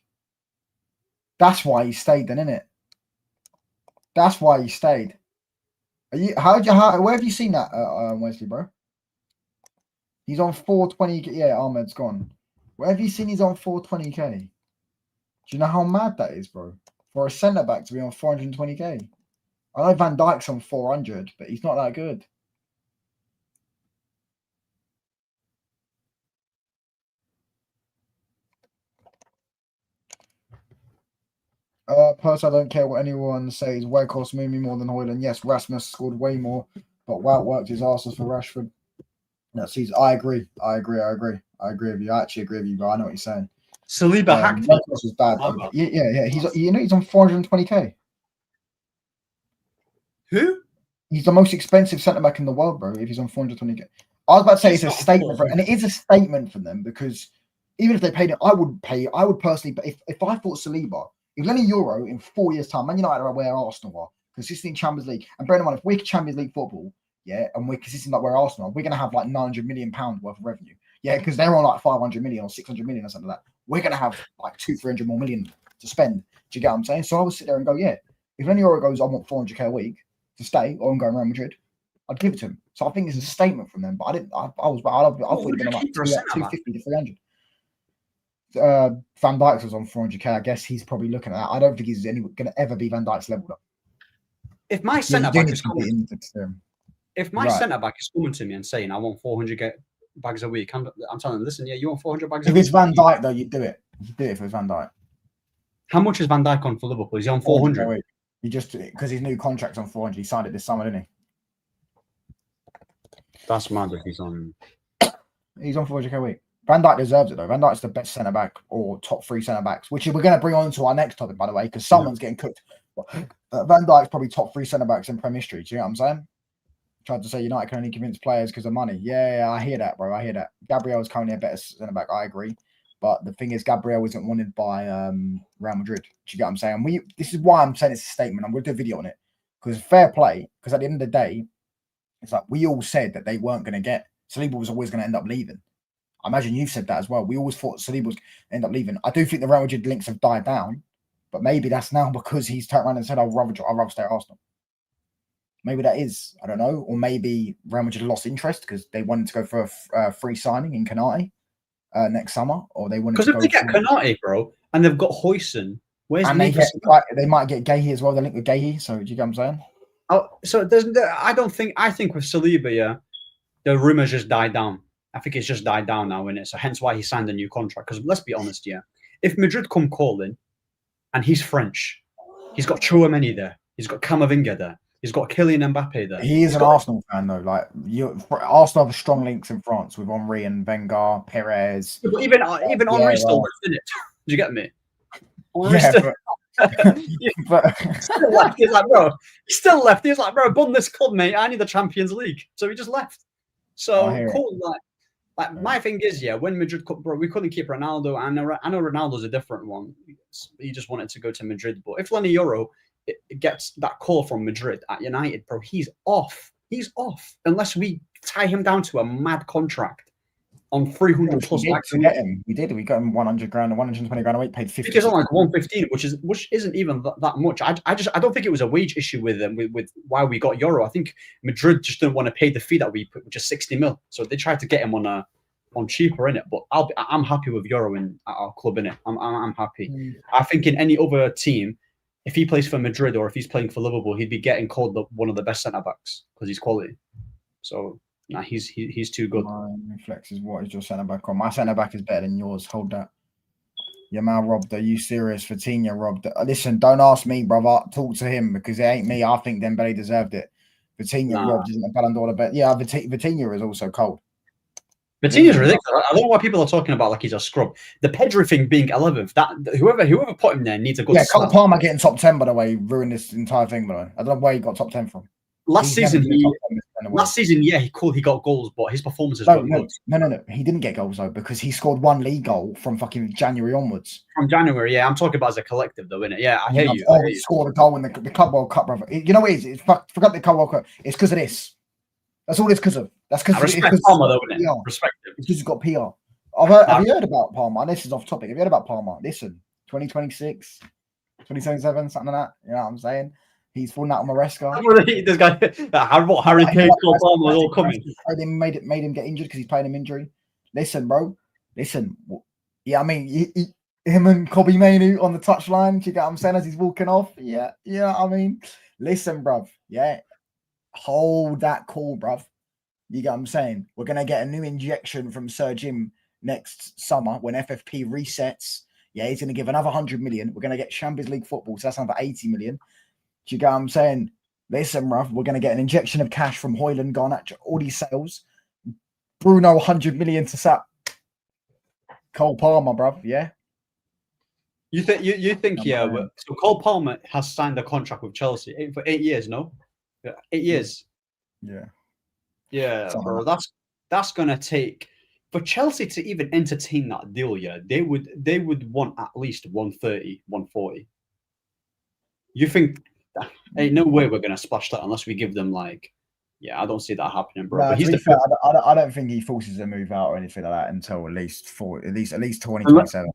That's why he stayed, then, innit? That's why he stayed. Where have you seen that, Wesley, bro? He's on 420. Yeah, Ahmed's gone. Where have you seen he's on 420k? Do you know how mad that is, bro? For a centre back to be on 420k. I know Van Dijk's on 400, but he's not that good. Personally, I don't care what anyone says. Weghorst made me more than Hoyland. Yes, Rasmus scored way more, but Wout worked his arses for Rashford. That season, I agree with you. I actually agree with you, bro. I know what you're saying. Saliba hacked. Weghorst was bad. Yeah. He's on 420k. Who? He's the most expensive centre back in the world, bro. If he's on 420k, I was about to say it's a statement, and it is a statement from them because even if they paid it, I would pay. I would personally, but if I thought Saliba, if any Euro in 4 years' time, Man United are where Arsenal are, consistent in Champions League, and bear in mind if we're Champions League football, yeah, and we're consistent like where Arsenal are, we're gonna have like 900 million pounds worth of revenue, yeah, because they're on like 500 million or 600 million or something like that. We're gonna have like 200-300 more million to spend. Do you get what I'm saying? So I would sit there and go, yeah, if any Euro goes, I want 400k a week to stay, or I'm going Real Madrid, I'd give it to him. So I think it's a statement from them. But I didn't. I thought it'd been about 250 to 300. Van Dijk was on 400k. I guess he's probably looking at that. I don't think he's going to ever be Van Dijk's level up. If my centre back is coming, if my centre back is coming to me and saying I want 400 bags a week, I'm telling them, listen, yeah, you want 400 bags. If it's Van Dijk though, you do it. You do it if it's Van Dijk. How much is Van Dijk on for Liverpool? Is he on 400? You just because his new contract's on 400. He signed it this summer, didn't he? That's mad if he's on. He's on 400k a week. Van Dijk deserves it though. Van Dijk's the best centre back or top 3 centre backs, which we're going to bring on to our next topic, by the way, because someone's getting cooked. Van Dijk's probably top 3 centre backs in Premier history. Do you know what I'm saying? Tried to say United can only convince players because of money. Yeah, I hear that, bro. I hear that. Gabriel's currently a better centre back. I agree. But the thing is, Gabriel isn't wanted by Real Madrid. Do you get what I'm saying? This is why I'm saying it's a statement. I'm going to do a video on it because fair play. Because at the end of the day, it's like we all said that they weren't going to get. Saliba was always going to end up leaving. I imagine you've said that as well. We always thought Saliba was going to end up leaving. I do think the Real Madrid links have died down, but maybe that's now because he's turned around and said, I'd rather stay at Arsenal. Maybe that is, I don't know. Or maybe Real Madrid lost interest because they wanted to go for a free signing in Kanate next summer, or they wanted to go. Because if they get Kanate, bro, and they've got Hoyson, where's and they might get Gahey as well. They link with Gahey, so do you get what I'm saying? Oh, so I think with Saliba, yeah, the rumors just died down. I think it's just died down now, innit? So hence why he signed a new contract. Because let's be honest, yeah, if Madrid come calling, and he's French, he's got Chouameni there, he's got Camavinga there, he's got Kylian Mbappe there. He is an Arsenal fan though. Like Arsenal have strong links in France with Henry and Wenger, Perez. But even Henry still left, innit? Do you get me? Still left. He's like, bro, he still left. He's like, bro, I won this club, mate. I need the Champions League. So he just left. So cool. Like my thing is, yeah, when Madrid, bro, we couldn't keep Ronaldo. I know Ronaldo's a different one. He just wanted to go to Madrid. But if Lenny Euro gets that call from Madrid at United, bro, he's off. He's off unless we tie him down to a mad contract on 300 plus. We get him. We did. We got him 100 grand, 120 grand a week. Paid 50. It's on like 115, which isn't even that much. I don't think it was a wage issue with them with why we got Euro. I think Madrid just didn't want to pay the fee that we put, which is 60 mil. So they tried to get him on cheaper in it. But I'm happy with Euro at our club in it. I'm happy. I think in any other team, if he plays for Madrid or if he's playing for Liverpool, he'd be getting called one of the best centre backs because he's quality. So. Nah, he's too good. My reflex is what is your centre back on? My centre back is better than yours. Hold that. Yamal robbed. Are you serious? Vitinha robbed. Listen, don't ask me, brother. Talk to him because it ain't me. I think Dembele deserved it. Vitinha robbed isn't a Ballon d'Or bet. Yeah, Vitinha is also cold. Vitinha's ridiculous. I don't know why people are talking about like he's a scrub. The Pedri thing being 11th, that whoever put him there needs a good. Yeah, Cole Palmer getting top 10 by the way ruined this entire thing. By the way, I don't know where he got top 10 from. Last season, yeah, he got goals, but his performances were good. No. He didn't get goals though because he scored 1 league goal from fucking January onwards. From January, yeah. I'm talking about as a collective though, innit? Yeah, I hear you. He scored a goal in the Club World Cup, brother. You know what it is? Forgot the Club World Cup. It's because of this. That's all it's because of. That's because respect Palmer though, isn't it? Respect him. It's because he's got PR. Have you heard about Palmer? This is off topic. Have you heard about Palmer? Listen, 2026, 2027, something like that. You know what I'm saying? He's falling out on Maresca. This guy, Harry Kane, Cole Palmer, all coming. Made him get injured because he's playing him injury. Listen, bro. Listen. Yeah, I mean, him and Kobe Mainu on the touchline. You get what I'm saying as he's walking off. Yeah. I mean, listen, bruv. Yeah, hold that call, bruv. You get what I'm saying? We're gonna get a new injection from Sir Jim next summer when FFP resets. Yeah, he's gonna give another 100 million. We're gonna get Champions League football, so that's another 80 million. Do you get what I'm saying? Listen, bruv, we're going to get an injection of cash from Hoyland, Garnacho, all these sales. Bruno, 100 million to sap. Cole Palmer, bruv, yeah? You think, yeah. So Cole Palmer has signed a contract with Chelsea for 8 years, no? 8 years. Yeah. Yeah, Something bro. That's gonna take for Chelsea to even entertain that deal. Yeah, they would want at least 130, 140. You think ain't no way we're gonna splash that unless we give them like, yeah, I don't see that happening, bro. No, But to he's be the fair, I don't think he forces a move out or anything like that until at least 2027.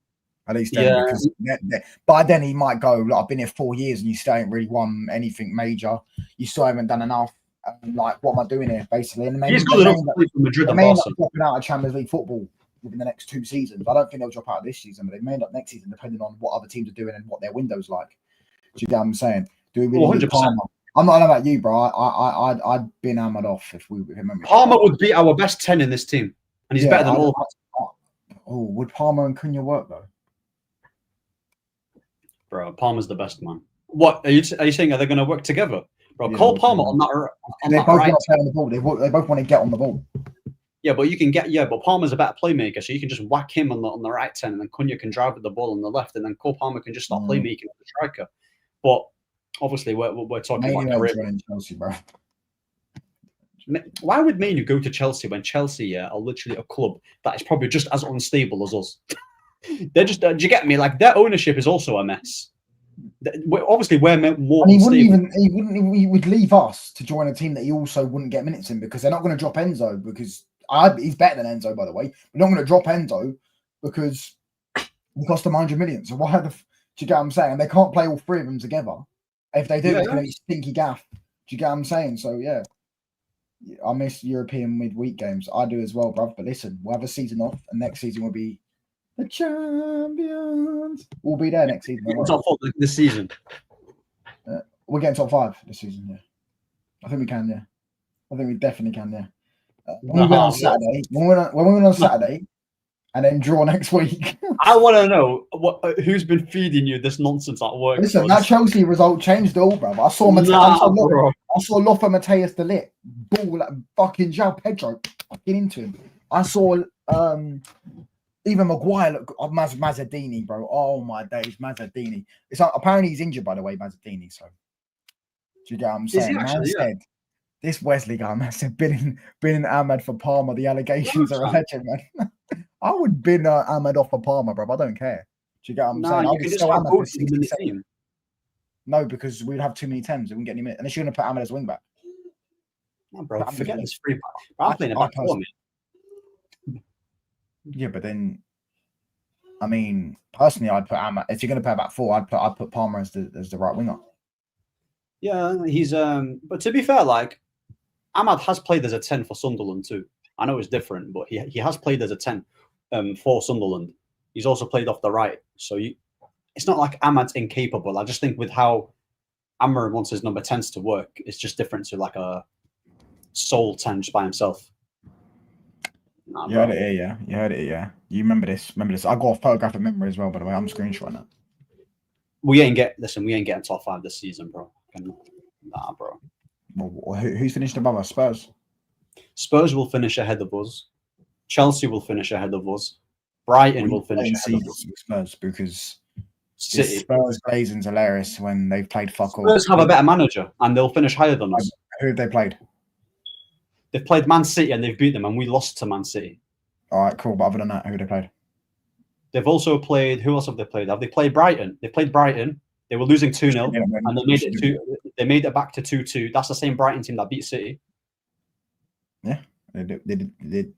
At least then, yeah. because by then he might go, look, I've been here 4 years and you still ain't really won anything major. You still haven't done enough. Like, what am I doing here, basically? And He's good enough to play for Madrid and may end up Barca. dropping out of Champions League football within the next 2 seasons. I don't think they'll drop out this season, but they may end up next season, depending on what other teams are doing and what their window's like. Do you get what I'm saying? Do we really need 100%. Palmer? I'm not about you, bro. I'd been hammered off if we with him. Palmer would be our best 10 in this team, and he's better than all of us. Oh, would Palmer and Cunha work though? Bro, Palmer's the best man. What are you saying? Are they going to work together, bro? Yeah, Cole Palmer on that. They both want to play on the ball. They both want to get on the ball. Yeah, but you can get but Palmer's a better playmaker, so you can just whack him on the right 10, and then Cunha can drive with the ball on the left, and then Cole Palmer can just start playmaking with the striker. But obviously, we're talking about career. Chelsea, bro. Why would Manu go to Chelsea when Chelsea are literally a club that is probably just as unstable as us? They're just. Do you get me? Like, their ownership is also a mess. Obviously, we're more. And he would leave us to join a team that he also wouldn't get minutes in, because they're not going to drop Enzo, because he's better than Enzo, by the way. We're not going to drop Enzo because he cost them 100 million. So why do you get what I'm saying? And they can't play all 3 of them together. If they do, it's going to be stinky gaff. Do you get what I'm saying? So yeah, I miss European midweek games. I do as well, bruv. But listen, we'll have a season off, and next season will be the champions. We'll be there next season. Top 4 this season. We're getting top 5 this season. Yeah, I think we can. Yeah, I think we definitely can. Yeah. When we win on Saturday, when we win on Saturday, and then draw next week. I want to know who's been feeding you this nonsense at work. Listen, that Chelsea result changed it all, bro. I saw Lofa Mateus de Ligt ball like fucking João Pedro fucking into him. I saw even Maguire look Mazzardini, bro. Oh my days, Mazzardini. It's like, apparently he's injured, by the way, Mazzardini. So do you get what I'm saying? This Wesley guy, man, said bin Ahmed for Palmer. The allegations are alleged, man. I would bin Ahmed off for Palmer, bro. I don't care. Do you get what I'm saying? You can just have both in the team. No, because we'd have too many Thames. We wouldn't get any minutes. Unless you're going to put Ahmed as wing back. No, bro, forget this free pass. I'm playing a back 4, man. Yeah, but then, I mean, personally, I'd put Ahmed. If you're going to play a back 4, I'd put Palmer as the right winger. Yeah, he's but to be fair, like, Ahmad has played as a 10 for Sunderland too. I know it's different, but he has played as a 10 for Sunderland. He's also played off the right. So it's not like Ahmad's incapable. I just think with how Amorim wants his number 10s to work, it's just different to like a sole 10 just by himself. Nah, you heard it here, yeah? You heard it, yeah? You remember this. I got a photographic memory as well, by the way. I'm screenshotting that. We ain't getting top 5 this season, bro. Nah, bro. Well, who's finished above us? Spurs? Spurs will finish ahead of us. Chelsea will finish ahead of us. Brighton will finish ahead of us. Spurs, because City. Spurs glazing's hilarious when they've played fuck all. Spurs have a better manager and they'll finish higher than us. Who have they played? They've played Man City and they've beat them, and we lost to Man City. All right, cool. But other than that, who have they played? They've also played. Who else have they played? Have they played Brighton? They played Brighton. They were losing 2-0, and they made it back to 2-2. That's the same Brighton team that beat City. Yeah, they did.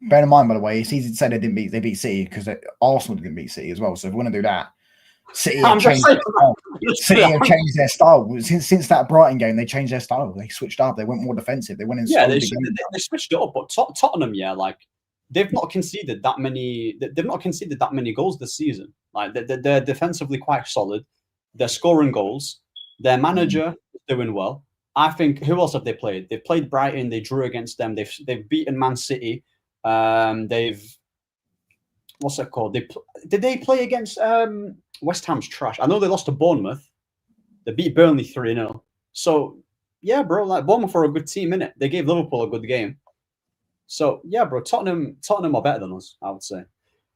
Bear in mind, by the way, it's easy to say they beat City because Arsenal didn't beat City as well. So if we want to do that, City have changed their style. Since that Brighton game, they changed their style. They switched up. They went more defensive. They went in. Yeah, they switched it up. But Tottenham, yeah, like they've not conceded that many. They've not conceded that many goals this season. Like they're defensively quite solid. They're scoring goals. Their manager is doing well. I think. Who else have they played? They've played Brighton. They drew against them. They've beaten Man City. What's it called? Did they play against West Ham's trash? I know they lost to Bournemouth. They beat Burnley 3-0. So yeah, bro, like Bournemouth are a good team, innit? They gave Liverpool a good game. So yeah, bro, Tottenham are better than us, I would say.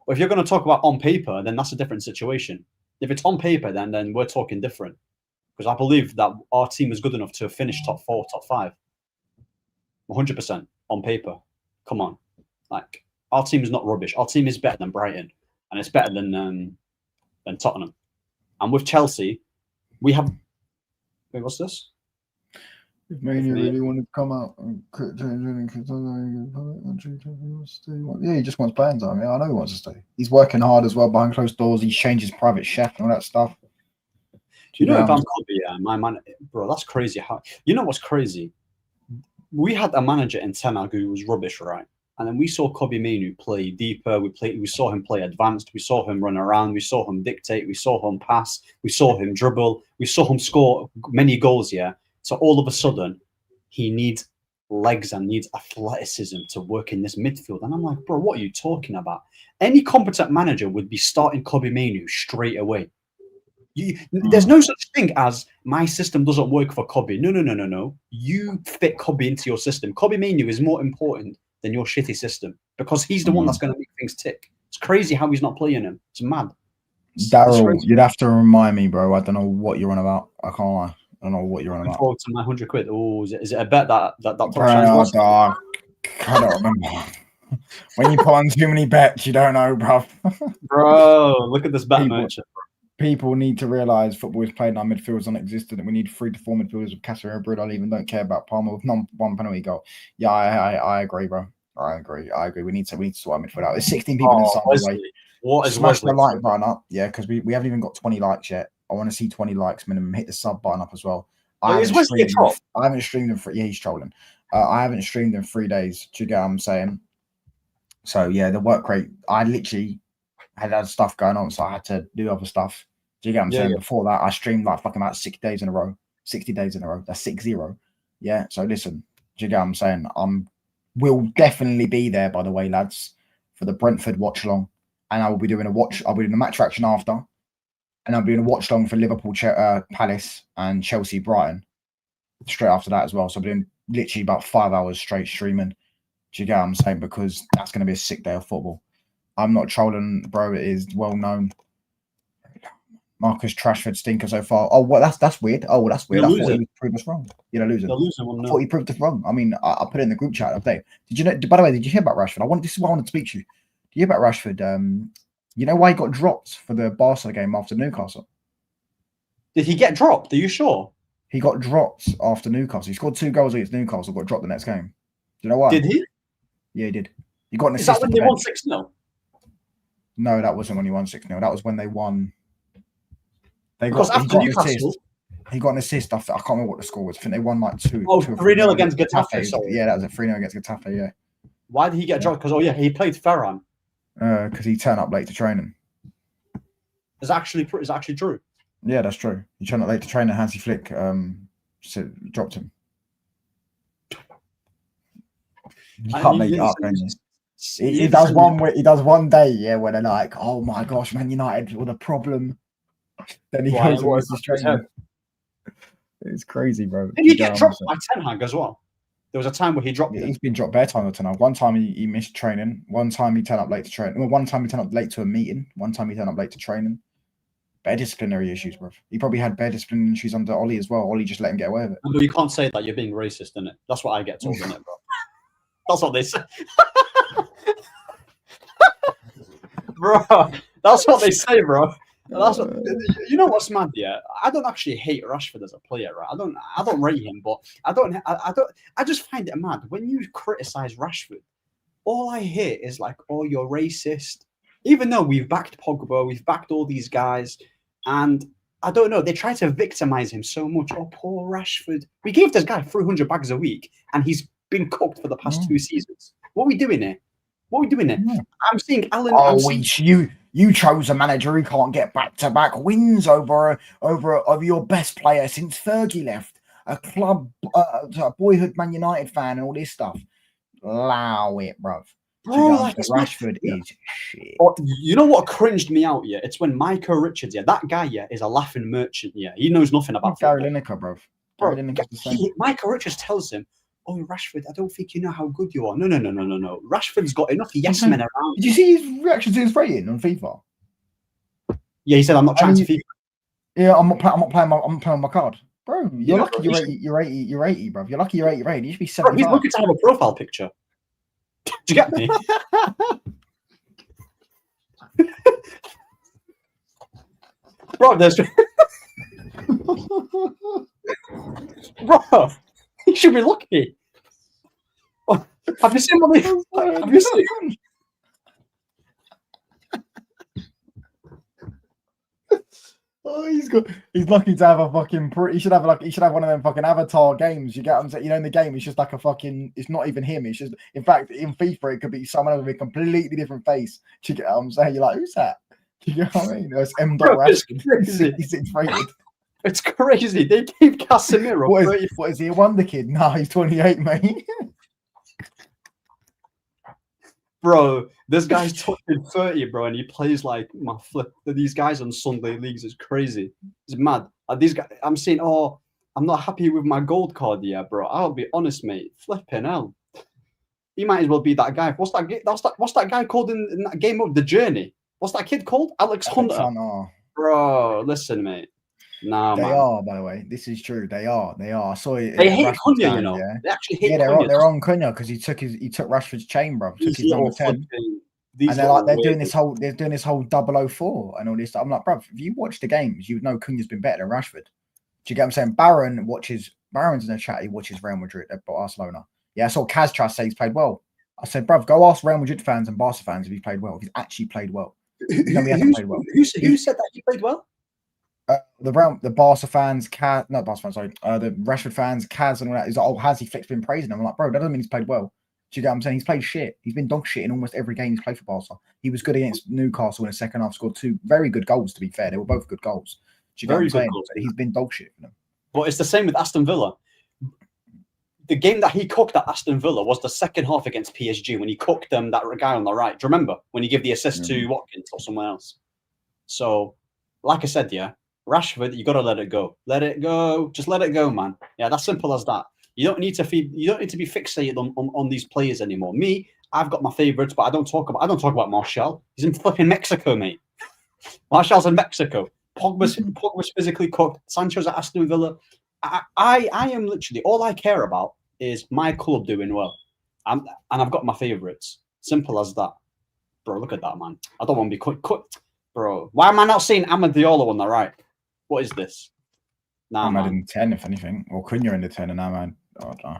But if you're going to talk about on paper, then that's a different situation. If it's on paper, then we're talking different. Because I believe that our team is good enough to finish top 4, top 5. 100% on paper. Come on, like our team is not rubbish. Our team is better than Brighton, and it's better than Tottenham. And with Chelsea, we have. Wait, what's this? If Mania really wanted to come out and quit changing, yeah, he just wants playing time. Yeah, I know he wants to stay. He's working hard as well behind closed doors. He's changed his private chef and all that stuff. You know, if I'm Kobe, my man, bro, that's crazy. How you know what's crazy? We had a manager in Ten Hag who was rubbish, right? And then we saw Kobe Mainoo play deeper. We saw him play advanced. We saw him run around. We saw him dictate. We saw him pass. We saw him dribble. We saw him score many goals. Yeah. So all of a sudden, he needs legs and needs athleticism to work in this midfield. And I'm like, bro, what are you talking about? Any competent manager would be starting Kobe Mainoo straight away. There's no such thing as my system doesn't work for Kobe. No. You fit Kobe into your system. Kobe Mainoo is more important than your shitty system because he's the one that's going to make things tick. It's crazy how he's not playing him. It's mad. Daryl, you'd have to remind me, bro. I don't know what you're on about. I can't lie. I don't know what you're on about. Forward to my £100. Oh, is it a bet that bro, I don't remember. When you put on too many bets, you don't know, bro. Bro, look at this bet merchant. People need to realise football is played in our midfield is non-existent, and we need 3 to 4 midfielders with Casemiro, Bruno. I even don't care about Palmer with one penalty goal. Yeah, I agree, bro. I agree. We need to sort our midfield out. There's 16 people in the way. What is Smash the like button up, yeah, because we haven't even got 20 likes yet. I want to see 20 likes minimum. Hit the sub button up as well. I haven't streamed them for. Yeah, he's trolling. I haven't streamed in 3 days. Do you get what I'm saying? So yeah, the work rate. I literally had other stuff going on, so I had to do other stuff. Do you get what I'm saying? Yeah. Before that, I streamed like fucking about 60 days in a row. 60 days in a row. That's 6-0. Yeah. So listen, do you get what I'm saying? We'll definitely be there, by the way, lads, for the Brentford watch along. And I will be doing I'll be doing a match reaction after. And I'll be doing a watch along for Liverpool Palace and Chelsea Brighton straight after that as well. So I'll be doing literally about 5 hours straight streaming. Do you get what I'm saying? Because that's going to be a sick day of football. I'm not trolling, bro. It is well known. Marcus Rashford stinker so far. Oh, well, that's weird. Oh, well, that's weird. I thought he proved us wrong. You're losing. I thought he proved us wrong. I mean, I put it in the group chat update. Did you know? By the way, did you hear about Rashford? This is what I wanted to speak to you. Did you hear about Rashford? You know why he got dropped for the Barca game after Newcastle? Did he get dropped? Are you sure? He got dropped after Newcastle. He scored 2 goals against Newcastle. Got dropped the next game. Do you know why? Did he? Yeah, he did. He got an assist. Is that when they won 6-0? No, that wasn't when he won 6-0. That was when they won. He got an assist. I can't remember what the score was. I think they won like 2. Oh, 3-0 against Getafe. Sorry. Yeah, that was a 3-0 against Getafe. Yeah. Why did he get dropped? Because he played Ferran. Because he turned up late to training. Is actually true. Yeah, that's true. He turned up late to training. Hansi Flick dropped him. You can't make it up, can you? He does one day, yeah, where they're like, "Oh my gosh, Man United with a problem." Then he goes and misses training. It's crazy, bro. Did he get dropped by Ten Hag as well? There was a time where he dropped. He's been dropped bare time with Ten Hag. One time he missed training. One time he turned up late to training. Well, one time he turned up late to a meeting. One time he turned up late to training. Bare disciplinary issues, bro. He probably had bare disciplinary issues under Ollie as well. Ollie just let him get away with it. But you can't say that. You're being racist, innit? That's what I get told, innit, bro? That's what they say. Bro, that's what they say, bro. That's what, you know what's mad, yeah? I don't actually hate Rashford as a player, right? I don't rate him, but I just find it mad when you criticize Rashford. All I hear is like, "Oh, you're racist." Even though we've backed Pogba, we've backed all these guys, and I don't know, they try to victimize him so much. Oh, poor Rashford. We gave this guy 300 bags a week, and he's been cooked for the past 2 seasons. What are we doing here? I'm seeing Alan. Oh, you chose a manager who can't get back-to-back wins over your best player since Fergie left. A club, a boyhood Man United fan, and all this stuff. Allow it, bruv. Rashford is shit. But you know what cringed me out? Yeah, it's when Micah Richards. Yeah, that guy. Yeah, is a laughing merchant. Yeah, he knows nothing about Gary Lineker, bruv. Micah Richards tells him, "Oh, Rashford, I don't think you know how good you are." No. Rashford's got enough yes men around. Did you see his reaction to his rating on FIFA? Yeah, he said, "I'm not trying to FIFA." Yeah, I'm not playing my card. Bro, you're You know, lucky bro, you're 80, bro. You're lucky you're 80 rated. You should be bro, he's 75. lucky to have a profile picture. Do you get me? Bro, there's bro, he should be lucky. Have you seen what they have you seen? Oh, he's lucky to have a fucking he should have one of them fucking avatar games. You get what I'm saying? You know, in the game, it's just like a fucking, it's not even him. It's just, in fact, in FIFA, it could be someone else with a completely different face. Do you get what I'm saying? You're like, who's that? Do you get what I mean? It's M. Bro, it's Rashford. crazy. 66 rated. It's crazy. They gave Casemiro. What is he, a wonder kid? No, he's 28, mate. Bro, this guy's touching 30, bro, and he plays like my flip. These guys on Sunday leagues is crazy. It's mad. These guys, I'm saying, oh, I'm not happy with my gold card, yeah, bro. I'll be honest, mate. Flipping hell. He might as well be that guy. What's that guy called in that game of The Journey? What's that kid called? Alex Hunter. Bro, listen, mate. Nah, they man. are, by the way. This is true. They are. I saw it. They hate Cunha, you know. Yeah? They actually hate Cunha. They're on Cunha because he took Rashford's chain, bro. Took his number 10. And they're doing this whole 004 and all this stuff. I'm like, bro, if you watch the games, you would know Cunha's been better than Rashford. Do you get what I'm saying? Barron's in the chat, he watches Real Madrid at Barcelona. Yeah, I saw Kaz Trust say he's played well. I said, bro, go ask Real Madrid fans and Barca fans if he's played well. If he's actually played well. No, he hasn't played well. Who said that he played well? The Barca fans, not Barca fans, sorry, the Rashford fans, Kaz and all that. He's like, oh, has he been praising him? I'm like, bro, that doesn't mean he's played well. Do you get what I'm saying? He's played shit. He's been dog shit in almost every game he's played for Barca. He was good against Newcastle in the second half, scored 2 very good goals, to be fair. They were both good goals. Do you get what I'm saying? But he's been dog shit for them. But it's the same with Aston Villa. The game that he cooked at Aston Villa was the second half against PSG when he cooked that guy on the right. Do you remember? When he gave the assist to Watkins or someone else. So, like I said, yeah, Rashford, you got to let it go. Let it go. Just let it go, man. Yeah, that's simple as that. You don't need to be fixated on these players anymore. Me, I've got my favorites, but I don't talk about Martial. He's in flipping Mexico, mate. Martial's in Mexico. Pogba's physically cooked. Sancho's at Aston Villa. I am literally, all I care about is my club doing well. And I've got my favorites. Simple as that. Bro, look at that, man. I don't want to be cut. Bro, why am I not seeing Amad Diallo on the right? What is this? Nah, Amad in 10, if anything. Or Cunha in the 10 and Amad. Oh, nah.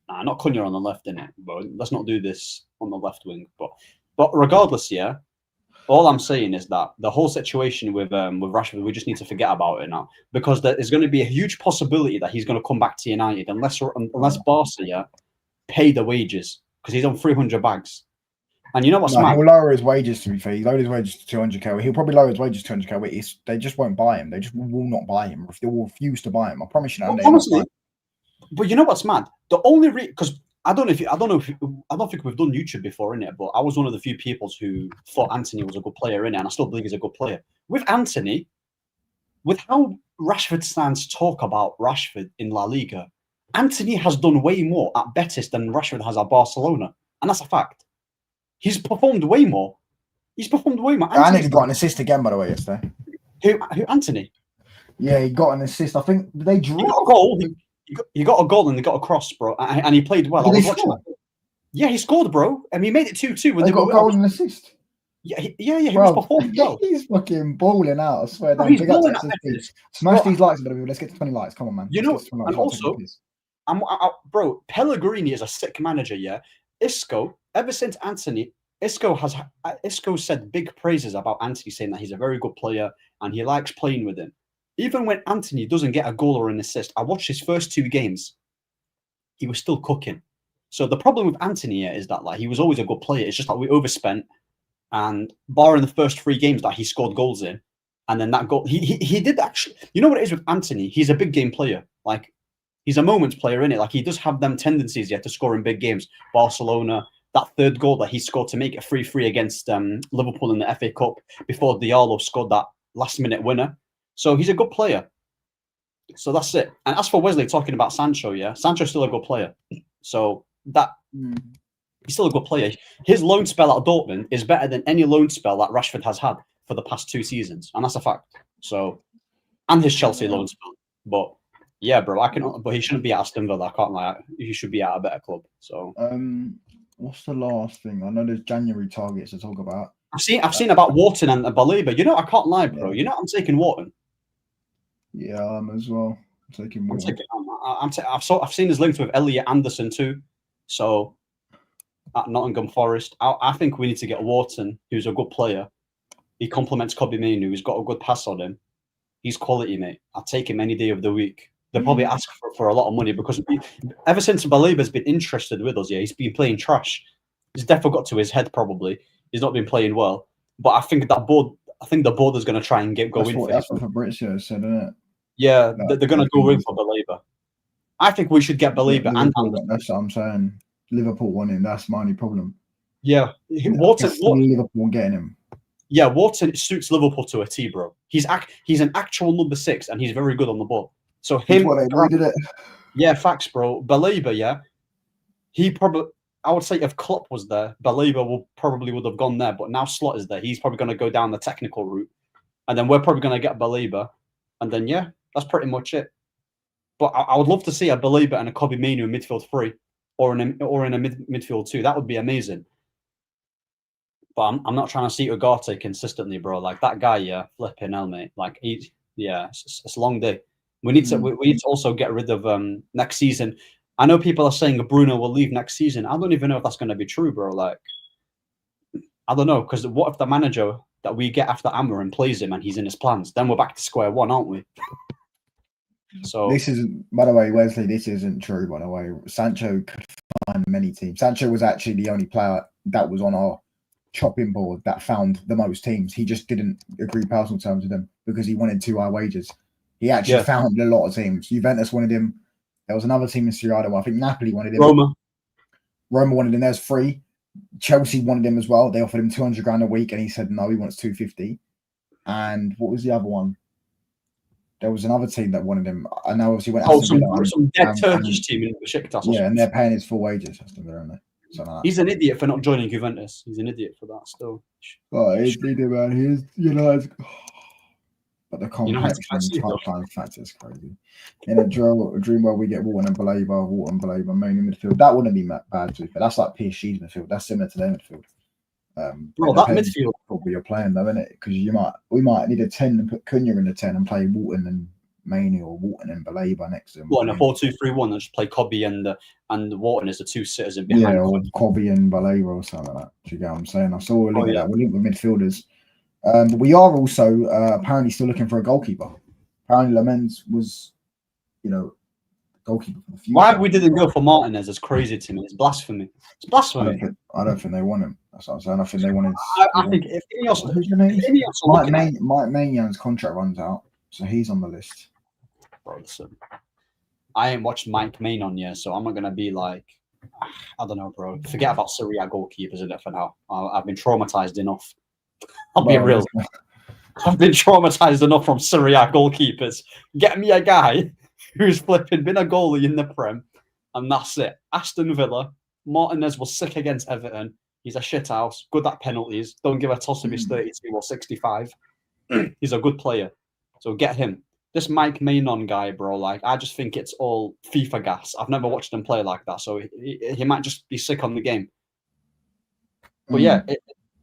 Nah, not Cunha on the left, innit? But let's not do this on the left wing. But regardless, yeah, all I'm saying is that the whole situation with Rashford, we just need to forget about it now, because there is going to be a huge possibility that he's going to come back to United unless Barca, yeah, pay the wages, because he's on 300 bags. And you know what's mad? He'll lower his wages, to be fair. He lowered his wages to 200k. He'll probably lower his wages to 200k. They just won't buy him. They just will not buy him. They will refuse to buy him. I promise you. Honestly, but you know what's mad? The only because I don't think we've done YouTube before, innit? But I was one of the few people who thought Anthony was a good player, innit? And I still believe he's a good player. With Anthony, with how Rashford fans talk about Rashford in La Liga, Anthony has done way more at Betis than Rashford has at Barcelona, and that's a fact. He's performed way more. And he got an assist again, by the way, yesterday. Who Anthony? Yeah, he got an assist. I think they drew. He got a goal. He got a goal and they got a cross, bro. And he played well. Did he score? Yeah, he scored, bro. And he made it 2-2. They got a goal and assist. Yeah, he was performing well. He's fucking balling out, I swear. He's balling out. Smash these likes, but let's get to 20 likes. Come on, man. You know, and also, bro, Pellegrini is a sick manager, yeah? Isco, ever since Anthony, Isco said big praises about Anthony, saying that he's a very good player and he likes playing with him. Even when Anthony doesn't get a goal or an assist, I watched his first 2 games. He was still cooking. So the problem with Anthony is that he was always a good player. It's just we overspent, and barring the first 3 games that he scored goals in, and then that goal he did actually. You know what it is with Anthony? He's a big game player. He's a moments player, innit? He does have them tendencies to score in big games. Barcelona, that 3rd goal that he scored to make it 3-3 against Liverpool in the FA Cup before Diallo scored that last-minute winner. So he's a good player. So that's it. And as for Wesley talking about Sancho, yeah, Sancho's still a good player. So he's still a good player. His loan spell at Dortmund is better than any loan spell that Rashford has had for the past 2 seasons. And that's a fact. So, and his Chelsea loan spell. But Yeah, bro. But he shouldn't be at Aston Villa. I can't lie. He should be at a better club. So what's the last thing? I know there's January targets to talk about. I've seen about Wharton and Baleba. You know, I can't lie, bro. Yeah. You know, I'm taking Wharton. Yeah, as well. I'm taking Wharton. I've seen his links with Elliot Anderson too. So at Nottingham Forest, I think we need to get Wharton, who's a good player. He complements Kobbie Mainoo. He's got a good pass on him. He's quality, mate. I'll take him any day of the week. They'll probably ask for a lot of money because ever since Baleba's been interested with us, yeah, he's been playing trash. He's definitely got to his head. Probably he's not been playing well. But I think the board is going to try and go in for him. That's what Fabrizio said, isn't it? Yeah, they're going to go in for Baleba. I think we should get Baleba and Anderson. That's what I'm saying. Liverpool want him. That's my only problem. Yeah, Liverpool getting him. Yeah, Wharton suits Liverpool to a T, bro. He's an actual number 6, and he's very good on the ball. So him, yeah, facts, bro. Baleba, yeah, he probably. I would say if Klopp was there, Baleba would have gone there. But now Slot is there. He's probably going to go down the technical route, and then we're probably going to get Baleba, and then yeah, that's pretty much it. But I would love to see a Baleba and a Kobbie Mainoo in midfield 3, or in a midfield 2. That would be amazing. But I'm not trying to see Ugarte consistently, bro. Like that guy, yeah, flipping hell, mate. Like it's a long day. We need to also get rid of next season. I know people are saying Bruno will leave next season. I don't even know if that's going to be true, bro. Like I don't know, because what if the manager that we get after Amorim plays him and he's in his plans? Then we're back to square one, aren't we? So this isn't, by the way, Wesley. This isn't true, by the way. Sancho could find many teams. Sancho was actually the only player that was on our chopping board that found the most teams. He just didn't agree personal terms with them because he wanted too high wages. He actually found a lot of teams. Juventus wanted him. There was another team in Serie A. I think Napoli wanted him. Roma wanted him. There's 3. Chelsea wanted him as well. They offered him 200 grand a week, and he said no. He wants 250. And what was the other one? There was another team that wanted him. I know obviously went. Some dead Turkish team in Besiktas. Yeah, and they're paying his full wages. Aren't they? He's an idiot for not joining Juventus. He's an idiot for that still. Oh, he's idiot, man. He's but the complex touchline factor is crazy. In a dream where we get Wharton and Baleba, main in midfield. That wouldn't be bad too. But that's like PSG's midfield. That's similar to their midfield. Bro, that midfield probably you're playing though, isn't it? Because we might need a 10 and put Cunha in the 10 and play Wharton and Mainoo or Wharton and Baleba next to him. What, in a 4-2-3-1 and just play Kobbie and Wharton as the 2 sitters in behind. Yeah, or Kobbie and Baleba or something like that. Do you get what I'm saying? I saw a link at that. We're linked with midfielders. But we are also apparently still looking for a goalkeeper. Apparently Lamens was, goalkeeper for the future. Why we didn't go for Martinez is crazy to me. It's blasphemy. It's blasphemy. I don't think they want him. That's what I'm saying. I think they wanted. I think if Mike Maignan contract runs out, so he's on the list. Bro, listen, I ain't watched Mike Maignan yet, so I'm not gonna be like, I don't know, bro. Forget about Serie A goalkeepers in it for now. I've been traumatized enough. I'll be real. I've been traumatized enough from Serie A goalkeepers. Get me a guy who's been a goalie in the Prem, and that's it. Aston Villa. Martinez was sick against Everton. He's a shithouse. Good at penalties. Don't give a toss if he's 32 or 65. He's a good player. So get him. This Mike Maignan guy, bro, like, I just think it's all FIFA gas. I've never watched him play like that, so he might just be sick on the game. But yeah,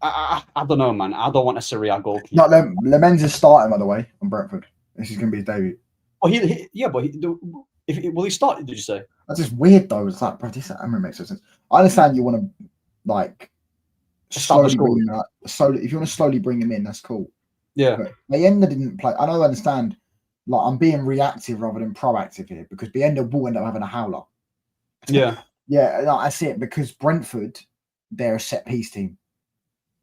I don't know, man. I don't want a Serie A goalkeeper. No, Lamens is starting, by the way, on Brentford. This is going to be his debut. Well, will he start, did you say? That's just weird, though. It's like, bro, this makes no sense. I understand you want to, like, slowly bring him out. If you want to slowly bring him in, that's cool. Yeah. But Bienda didn't play. I don't understand. Like, I'm being reactive rather than proactive here because Bienda will end up having a howler. Yeah. Yeah, I see it because Brentford, they're a set piece team.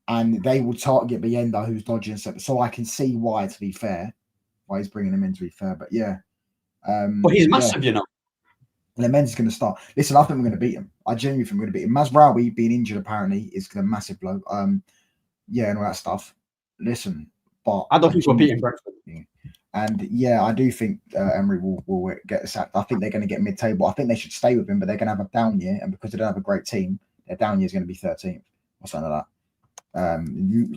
And they will target Bienda, who's dodging set. So I can see why, to be fair, why he's bringing him in, to be fair. But yeah. Well, he's massive, you know. Lamens is going to start. Listen, I think we're going to beat him. I genuinely think we're going to beat him. Mazraoui being injured, apparently, is a massive blow. Yeah, and all that stuff. Listen, but I don't think we're beating Brentford. And yeah, I do think Emery will get sacked. I think they're going to get mid-table. I think they should stay with him, but they're going to have a down year. And because they don't have a great team, their down year is going to be 13th or something like that.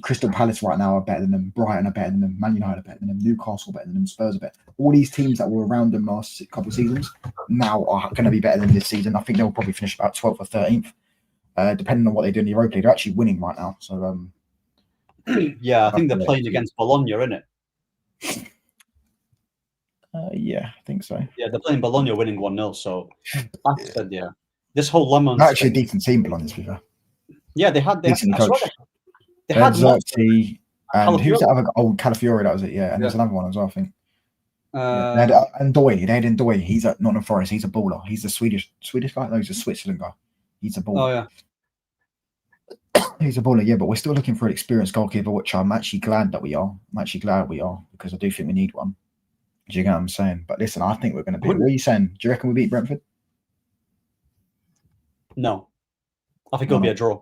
Crystal Palace right now are better than them. Brighton are better than them. Man United are better than them. Newcastle are better than them. Spurs are better. All these teams that were around them last couple of seasons now are going to be better than this season. I think they'll probably finish about 12th or 13th, depending on what they do in the Europa League. They're actually winning right now. So yeah, I think they're playing against Bologna, isn't it? Yeah, I think so. Yeah, they're playing Bologna, winning 1-0. So, like I said, yeah, this whole Lemons actually a decent team, Bologna, to be fair. Yeah, they had decent coach. They had Xerxes and who's the other? Oh, Calafiori, that was it. Yeah, and there's another one as well, I think. They had Ndoye. They had Ndoye. He's at Nottingham Forest. He's a baller. He's a Swedish guy. No, he's a Switzerland guy. He's a baller. Oh yeah, he's a baller. Yeah, but we're still looking for an experienced goalkeeper, which I'm actually glad that we are. Because I do think we need one. Do you get what I'm saying? But listen, I think we're going to beat. What are you saying? Do you reckon we beat Brentford? No, I think it'll be a draw.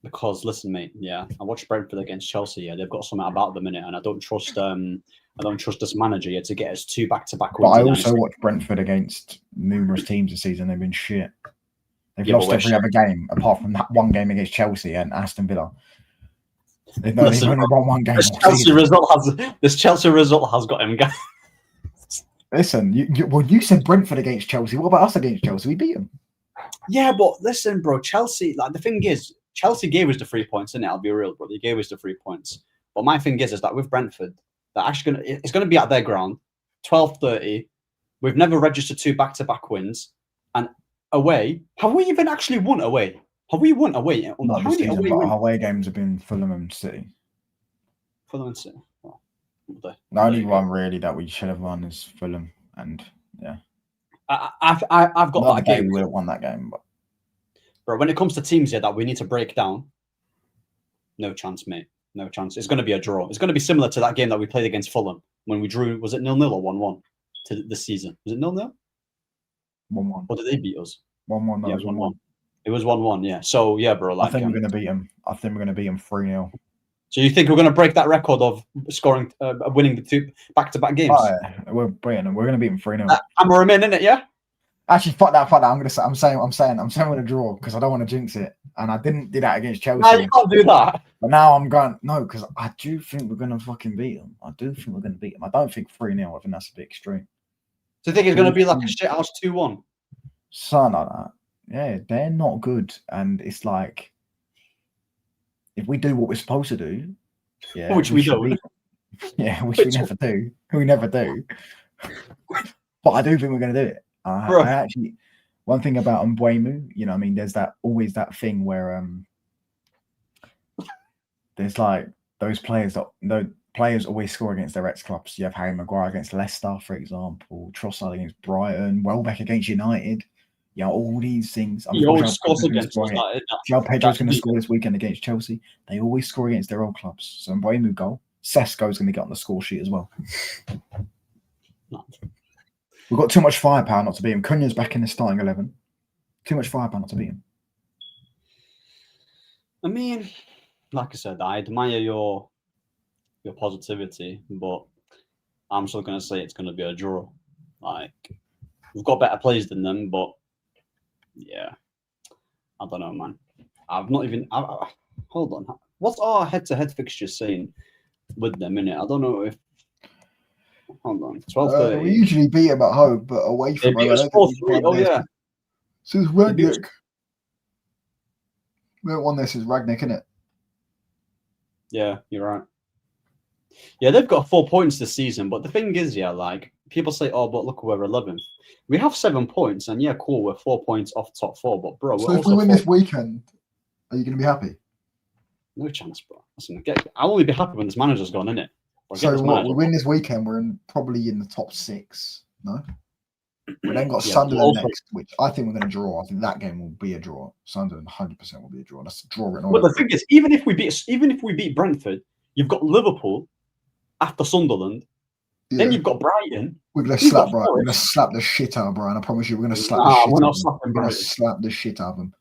Because listen, mate, yeah, I watched Brentford against Chelsea. Yeah, they've got something about them in it, and I don't trust this manager yet to get us 2 back-to-back wins. But I also watched Brentford against numerous teams this season. They've been shit. They've lost every other game apart from that one game against Chelsea and Aston Villa. They've only won one game. This Chelsea result has got him. Listen, you said Brentford against Chelsea. What about us against Chelsea? We beat them. Yeah, but listen, bro, Chelsea. Like the thing is, Chelsea gave us the 3 points, innit? I'll be real, bro. They gave us the 3 points. But my thing is that with Brentford, they're actually it's going to be at their ground, 12:30. We've never registered 2 back-to-back wins, and away. Have we even actually won away? Have we won away? Not this season, but our away games have been Fulham and City. Fulham and City. Well, the only one really that we should have won is Fulham, and yeah. I've got that game. We would have won that game, but bro, when it comes to teams here that we need to break down, no chance, mate. No chance. It's going to be a draw. It's going to be similar to that game that we played against Fulham when we drew. Was it 0-0 or 1-1 to this season? Was it 0-0? 1-1. Or did they beat us? 1-1. Yeah, 1-1. It was 1-1. Yeah. So yeah, bro. Like, I think we're going to beat them. I think we're going to beat them 3-0. So you think we're going to break that record of scoring, winning the 2 back-to-back games? Oh, yeah. We're beating them. We're going to beat them 3-0. Hammer 'em in, innit? Yeah. Actually, fuck that. I'm saying we're going to draw because I don't want to jinx it, and I didn't do that against Chelsea. No, you can't do that. But now I'm going no, because I do think we're going to fucking beat them. I do think we're going to beat them. I don't think 3-0. I think that's a bit extreme. So you think it's going to be like a shit house 2-1? Something like that. Yeah, they're not good, and it's like if we do what we're supposed to do, yeah, which we don't. Yeah, which we never do. We never do. But I do think we're going to do it. I actually, one thing about Mbeumo, you know, I mean, there's always that thing where there's like those players always score against their ex-clubs. You have Harry Maguire against Leicester, for example, Trossard against Brighton, Welbeck against United. You know, all these things. He always scores against United. João Pedro's going to score this weekend against Chelsea. They always score against their old clubs. So Mbeumo goal. Sesko's going to get on the score sheet as well. We've got too much firepower not to beat him. Cunha's back in the starting 11. Too much firepower not to beat him. I mean, like I said, I admire your positivity, but I'm still going to say it's going to be a draw. Like, we've got better players than them, but yeah, I don't know, man. I've not even. Hold on. What's our head-to-head fixture saying with them in it? I don't know if. Hold on. 12:30. We usually beat them at home, but away from home. 4-3. Oh yeah. Since Ragnick. We haven't won this since Ragnick, innit? Yeah, you're right. Yeah, they've got 4 points this season, but the thing is, yeah, like people say, oh, but look, we're 11th. We have 7 points, and yeah, cool, we're 4 points off top 4. But bro, so if we win this weekend, are you going to be happy? No chance, bro. Listen, I'll only be happy when this manager's gone, innit? So what? We win this weekend, we're probably in the top 6. No, we then got Sunderland next, which I think we're going to draw. I think that game will be a draw. Sunderland 100% will be a draw. That's a draw. But the thing is, even if we beat Brentford, you've got Liverpool after Sunderland. Yeah. Then you've got Brighton. We're going to slap Brighton. We're going to slap the shit out of Brighton. I promise you, we're going to slap the shit out of them. We're going to slap the shit out of them.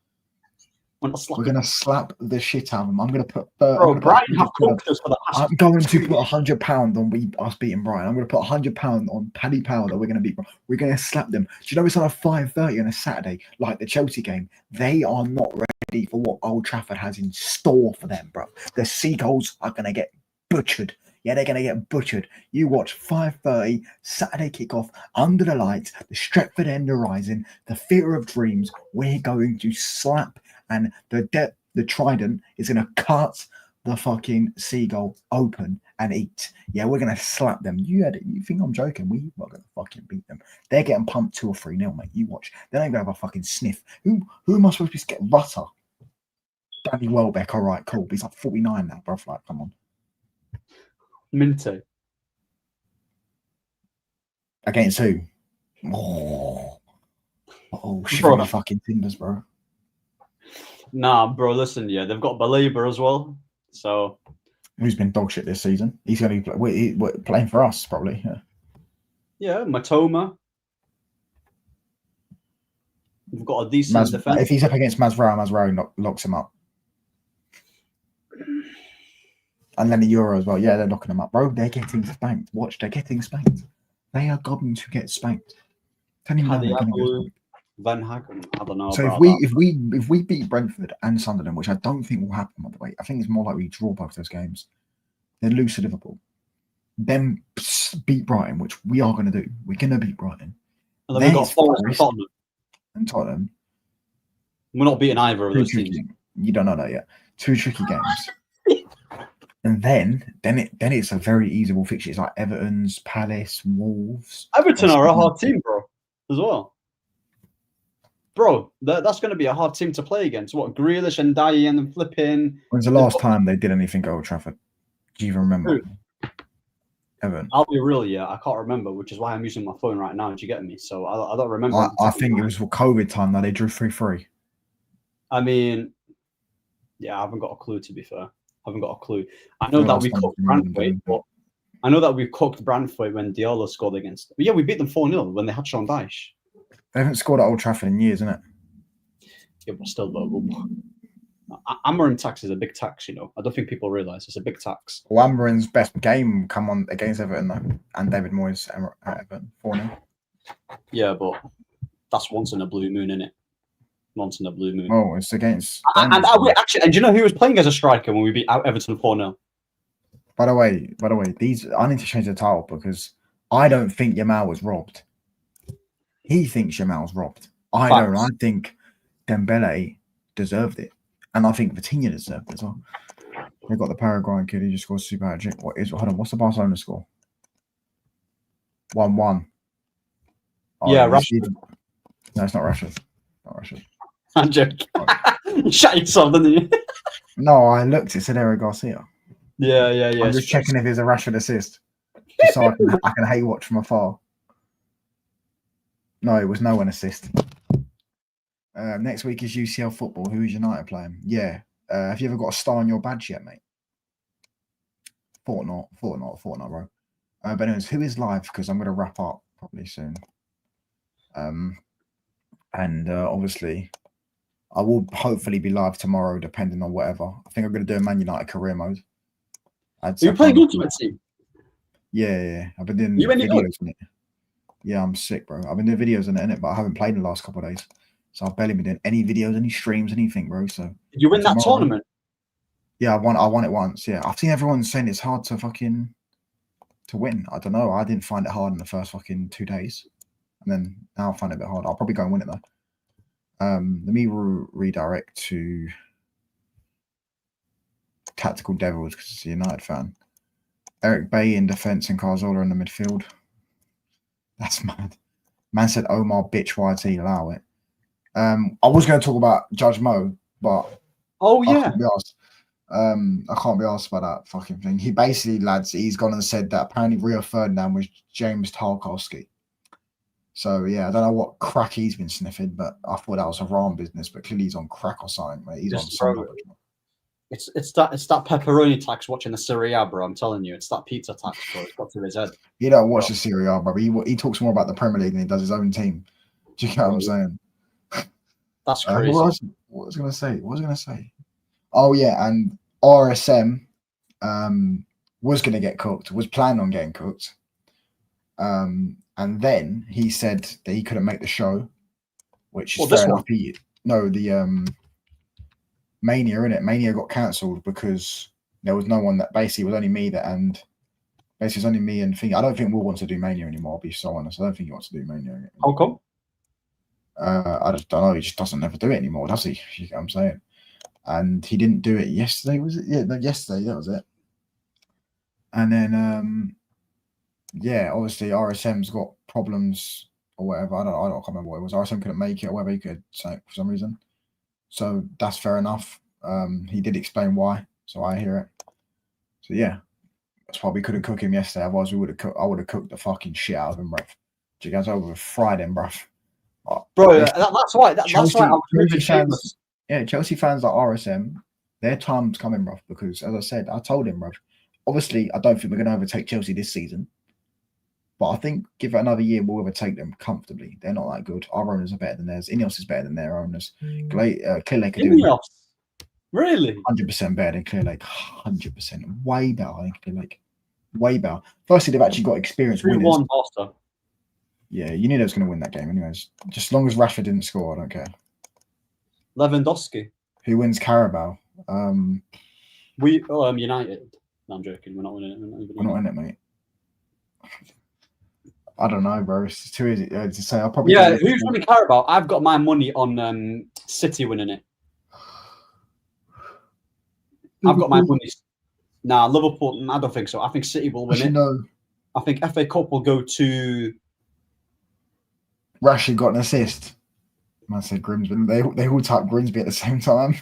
We're not slapping We're gonna them. slap the shit out of them. I'm gonna put. Bro, Brighton have cooked us for the past I'm going to 2 put years. £100 on us beating Brighton. I'm going to put £100 on Paddy Power that we're going to beat. We're going to slap them. Do you know it's on a 5:30 on a Saturday, like the Chelsea game? They are not ready for what Old Trafford has in store for them, bro. The Seagulls are going to get butchered. Yeah, they're going to get butchered. You watch 5:30 Saturday kickoff under the lights, the Stretford End Horizon, the Theatre of Dreams. We're going to slap, and the Trident is going to cut the fucking Seagull open and eat. Yeah, we're gonna slap them. You think I'm joking? We are gonna fucking beat them. They're getting pumped 2 or 3-0, mate. You watch. They don't gonna have a fucking sniff. Who am I supposed to be getting? Rutter. Danny Welbeck. All right, cool. But he's like 49 now, bro. Like, come on. Minty. Against who? Shiver me fucking timbers, bro. Nah, bro. Listen, yeah, they've got Belieber as well. So who's been dog shit this season? He's going to be playing for us, probably. Yeah, Matoma. We've got a decent defense. If he's up against Masrao locks him up. And then the Euro as well. Yeah, they're knocking him up, bro. They're getting spanked. Watch, they're getting spanked. They are going to get spanked. Tell me now, Van Hagen. I don't know. So if we beat Brentford and Sunderland, which I don't think will happen, by the way, I think it's more likely to draw both those games, then lose to Liverpool, then beat Brighton, which we are going to do. We're going to beat Brighton. And then we've got Forest and Tottenham. We're not beating either of those teams. You don't know that yet. 2 tricky games. And then it's a very easyable fixture. It's like Everton's, Palace, Wolves. Everton are a hard team, bro, as well. Bro, that's going to be a hard team to play against. What, Grealish and Dye and then flipping. When's the last time they did anything at Old Trafford? Do you even remember? Everton. I'll be real, yeah. I can't remember, which is why I'm using my phone right now. Do you get me? So I don't remember. I think it was for COVID time that they drew 3-3. I mean, yeah, I haven't got a clue, to be fair. I haven't got a clue. I know that we cooked Brantford, but I know that we cooked Brantford when Diallo scored against them. But yeah, we beat them 4-0 when they had Sean Dyche. They haven't scored at Old Trafford in years, isn't it? Yeah, but still, though. Amorim tax is a big tax, you know. I don't think people realise it's a big tax. Well, Amorim's best game come on against Everton, though, and David Moyes at Everton, 4-0. Yeah, but that's once in a blue moon, isn't it? Once in a blue moon. Oh, it's against. And do you know who was playing as a striker when we beat Everton 4-0? By the way, I need to change the title because I don't think YAMAL was robbed. He thinks Yamal's robbed. I don't. I think Dembele deserved it. And I think Vitinha deserved it as well. They've got the Paraguayan kid who just scored super hat-trick. Hold on, what's the Barcelona score? 1-1. Oh, yeah, Rashford. No, it's not Rashford. Not Rashford. I'm joking. You shut yourself, didn't you? No, I looked. It said Eric Garcia. Yeah. I'm just checking if it's a Rashford assist. Just so I can hate watch from afar. No, it was no one assist. Next week is UCL football. Who is United playing? Yeah. Have you ever got a star on your badge yet, mate? Fortnite, bro. But anyways, who is live? Because I'm going to wrap up probably soon. And obviously, I will hopefully be live tomorrow, depending on whatever. I think I'm going to do a Man United career mode. You playing Ultimate Team? Yeah. I've been doing videos on it. Yeah, I'm sick, bro. I've been doing videos on it, but I haven't played in the last couple of days. So I've barely been doing any videos, any streams, anything, bro. So did you win that tournament? Yeah, I won it once. Yeah, I've seen everyone saying it's hard to win. I don't know. I didn't find it hard in the first 2 days, and then now I find it a bit hard. I'll probably go and win it though. Let me redirect to Tactical Devils because it's a United fan. Eric Bay in defence and Carzola in the midfield. That's mad. Man said Omar bitch YT, allow it. I was going to talk about Judge Mo, but I can't be asked about that fucking thing. He basically, lads, he's gone and said that apparently Rio Ferdinand was James Tarkowski. So yeah, I don't know what crack he's been sniffing, but I thought that was Iran business. But clearly he's on crack or something, mate. He's on something. It's that pepperoni tax watching the Serie A, bro. I'm telling you, it's that pizza tax, bro. It's got to his head. He don't watch the Serie A, bro. He talks more about the Premier League than he does his own team. Do you get what I'm saying? That's crazy. What was I going to say? What was I going to say? Oh yeah, and RSM was going to get cooked. Was planning on getting cooked. And then he said that he couldn't make the show, which is fair enough. The Mania, innit? Mania got cancelled because there was no one that basically was only me and basically it's only me and Thing. I don't think Will wants to do Mania anymore. I'll be so honest. I don't think he wants to do Mania anymore. How come? I just don't know. He just doesn't ever do it anymore, does he? You know what I'm saying? And he didn't do it yesterday, was it? Yeah, no, yesterday, that was it. And then yeah, obviously RSM's got problems or whatever. I can't remember what it was. RSM couldn't make it or whatever he could say for some reason. So that's fair enough. He did explain why, so I hear it. So yeah, that's why we couldn't cook him yesterday. Otherwise, I would have cooked the fucking shit out of him, bruv. You guys over fried him, bruv. Bro, that's why. That's why I was Chelsea fans. Yeah, Chelsea fans like RSM. Their time's coming, bruv. Because as I said, I told him, bruv. Obviously, I don't think we're going to overtake Chelsea this season. But I think give it another year, we'll overtake them comfortably. They're not that good. Our owners are better than theirs. Ineos is better than their owners. Clear Lake are doing really 100% better than Clear Lake. 100%, way better than Clear Lake. Way better. Firstly, they've actually got experience winners. Yeah, you knew they was going to win that game, anyways. Just as long as Rashford didn't score, I don't care. Lewandowski. Who wins Carabao? We United. No, I'm joking. We're not winning it. We're not in it, mate. I don't know, bro. It's too easy to say. I'll probably who's winning Carabao? I've got my money on City winning it. I've got my money. Nah, Liverpool. I don't think so. I think City will win it. No. I think FA Cup will go to. Rashford got an assist. I said Grimsby. They all typed Grimsby at the same time.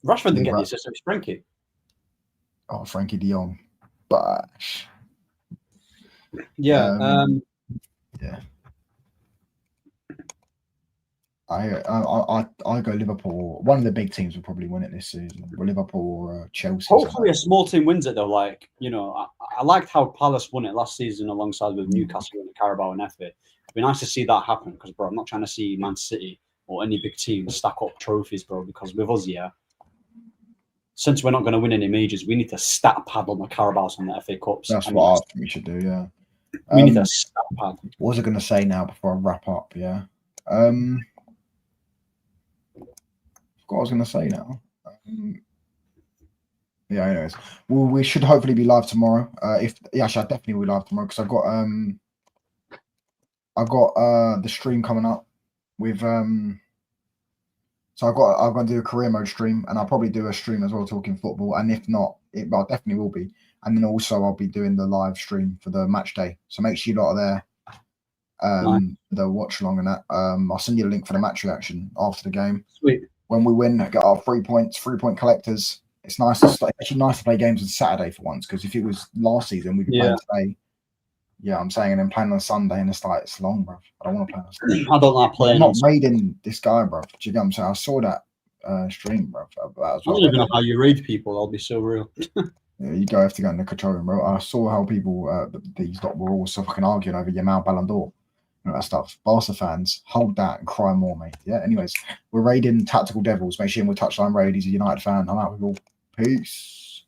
Rashford didn't get the assist. It was Frankie. Oh, Frankie de Jong. Bash. Yeah. Yeah. I go Liverpool. One of the big teams will probably win it this season. Liverpool or Chelsea. Hopefully, a small team wins it though. Like I liked how Palace won it last season alongside with Newcastle winning Carabao and FA. It'd be nice to see that happen because, bro, I'm not trying to see Man City or any big team stack up trophies, bro. Because with us, since we're not going to win any majors, we need to stat pad on the Carabaos and the FA Cups. That's what I think we should do. Yeah. We need a stat pad. What was I going to say now before I wrap up? Yeah. What I was going to say now. Yeah, anyways. Well, we should hopefully be live tomorrow. Actually, I definitely will be live tomorrow because I've got the stream coming up with so I'm going to do a career mode stream and I'll probably do a stream as well talking football, and if not, I definitely will be. And then also I'll be doing the live stream for the match day. So make sure you lot are there. The watch along and that. I'll send you a link for the match reaction after the game. Sweet. When we win, get our 3 points, 3-point collectors. It's nice. It's actually nice to play games on Saturday for once, because if it was last season, we'd be playing today. Yeah, I'm saying, and then playing on Sunday, and it's like, it's long, bro. I don't want to play on Sunday. I don't like playing. I'm not raiding this guy, bro. Do you know what I'm saying? I saw that stream, bro. I don't even know how you raid people. I'll be so real. Yeah, you have to go in the control room, bro. I saw how people, these lot were all so fucking arguing over YAMAL Ballon d'Or. That stuff. Barca fans, hold that and cry more, mate. Yeah. Anyways, we're raiding Tactical Devils. Make sure you touchline raid. He's a United fan. I'm out with all. Peace.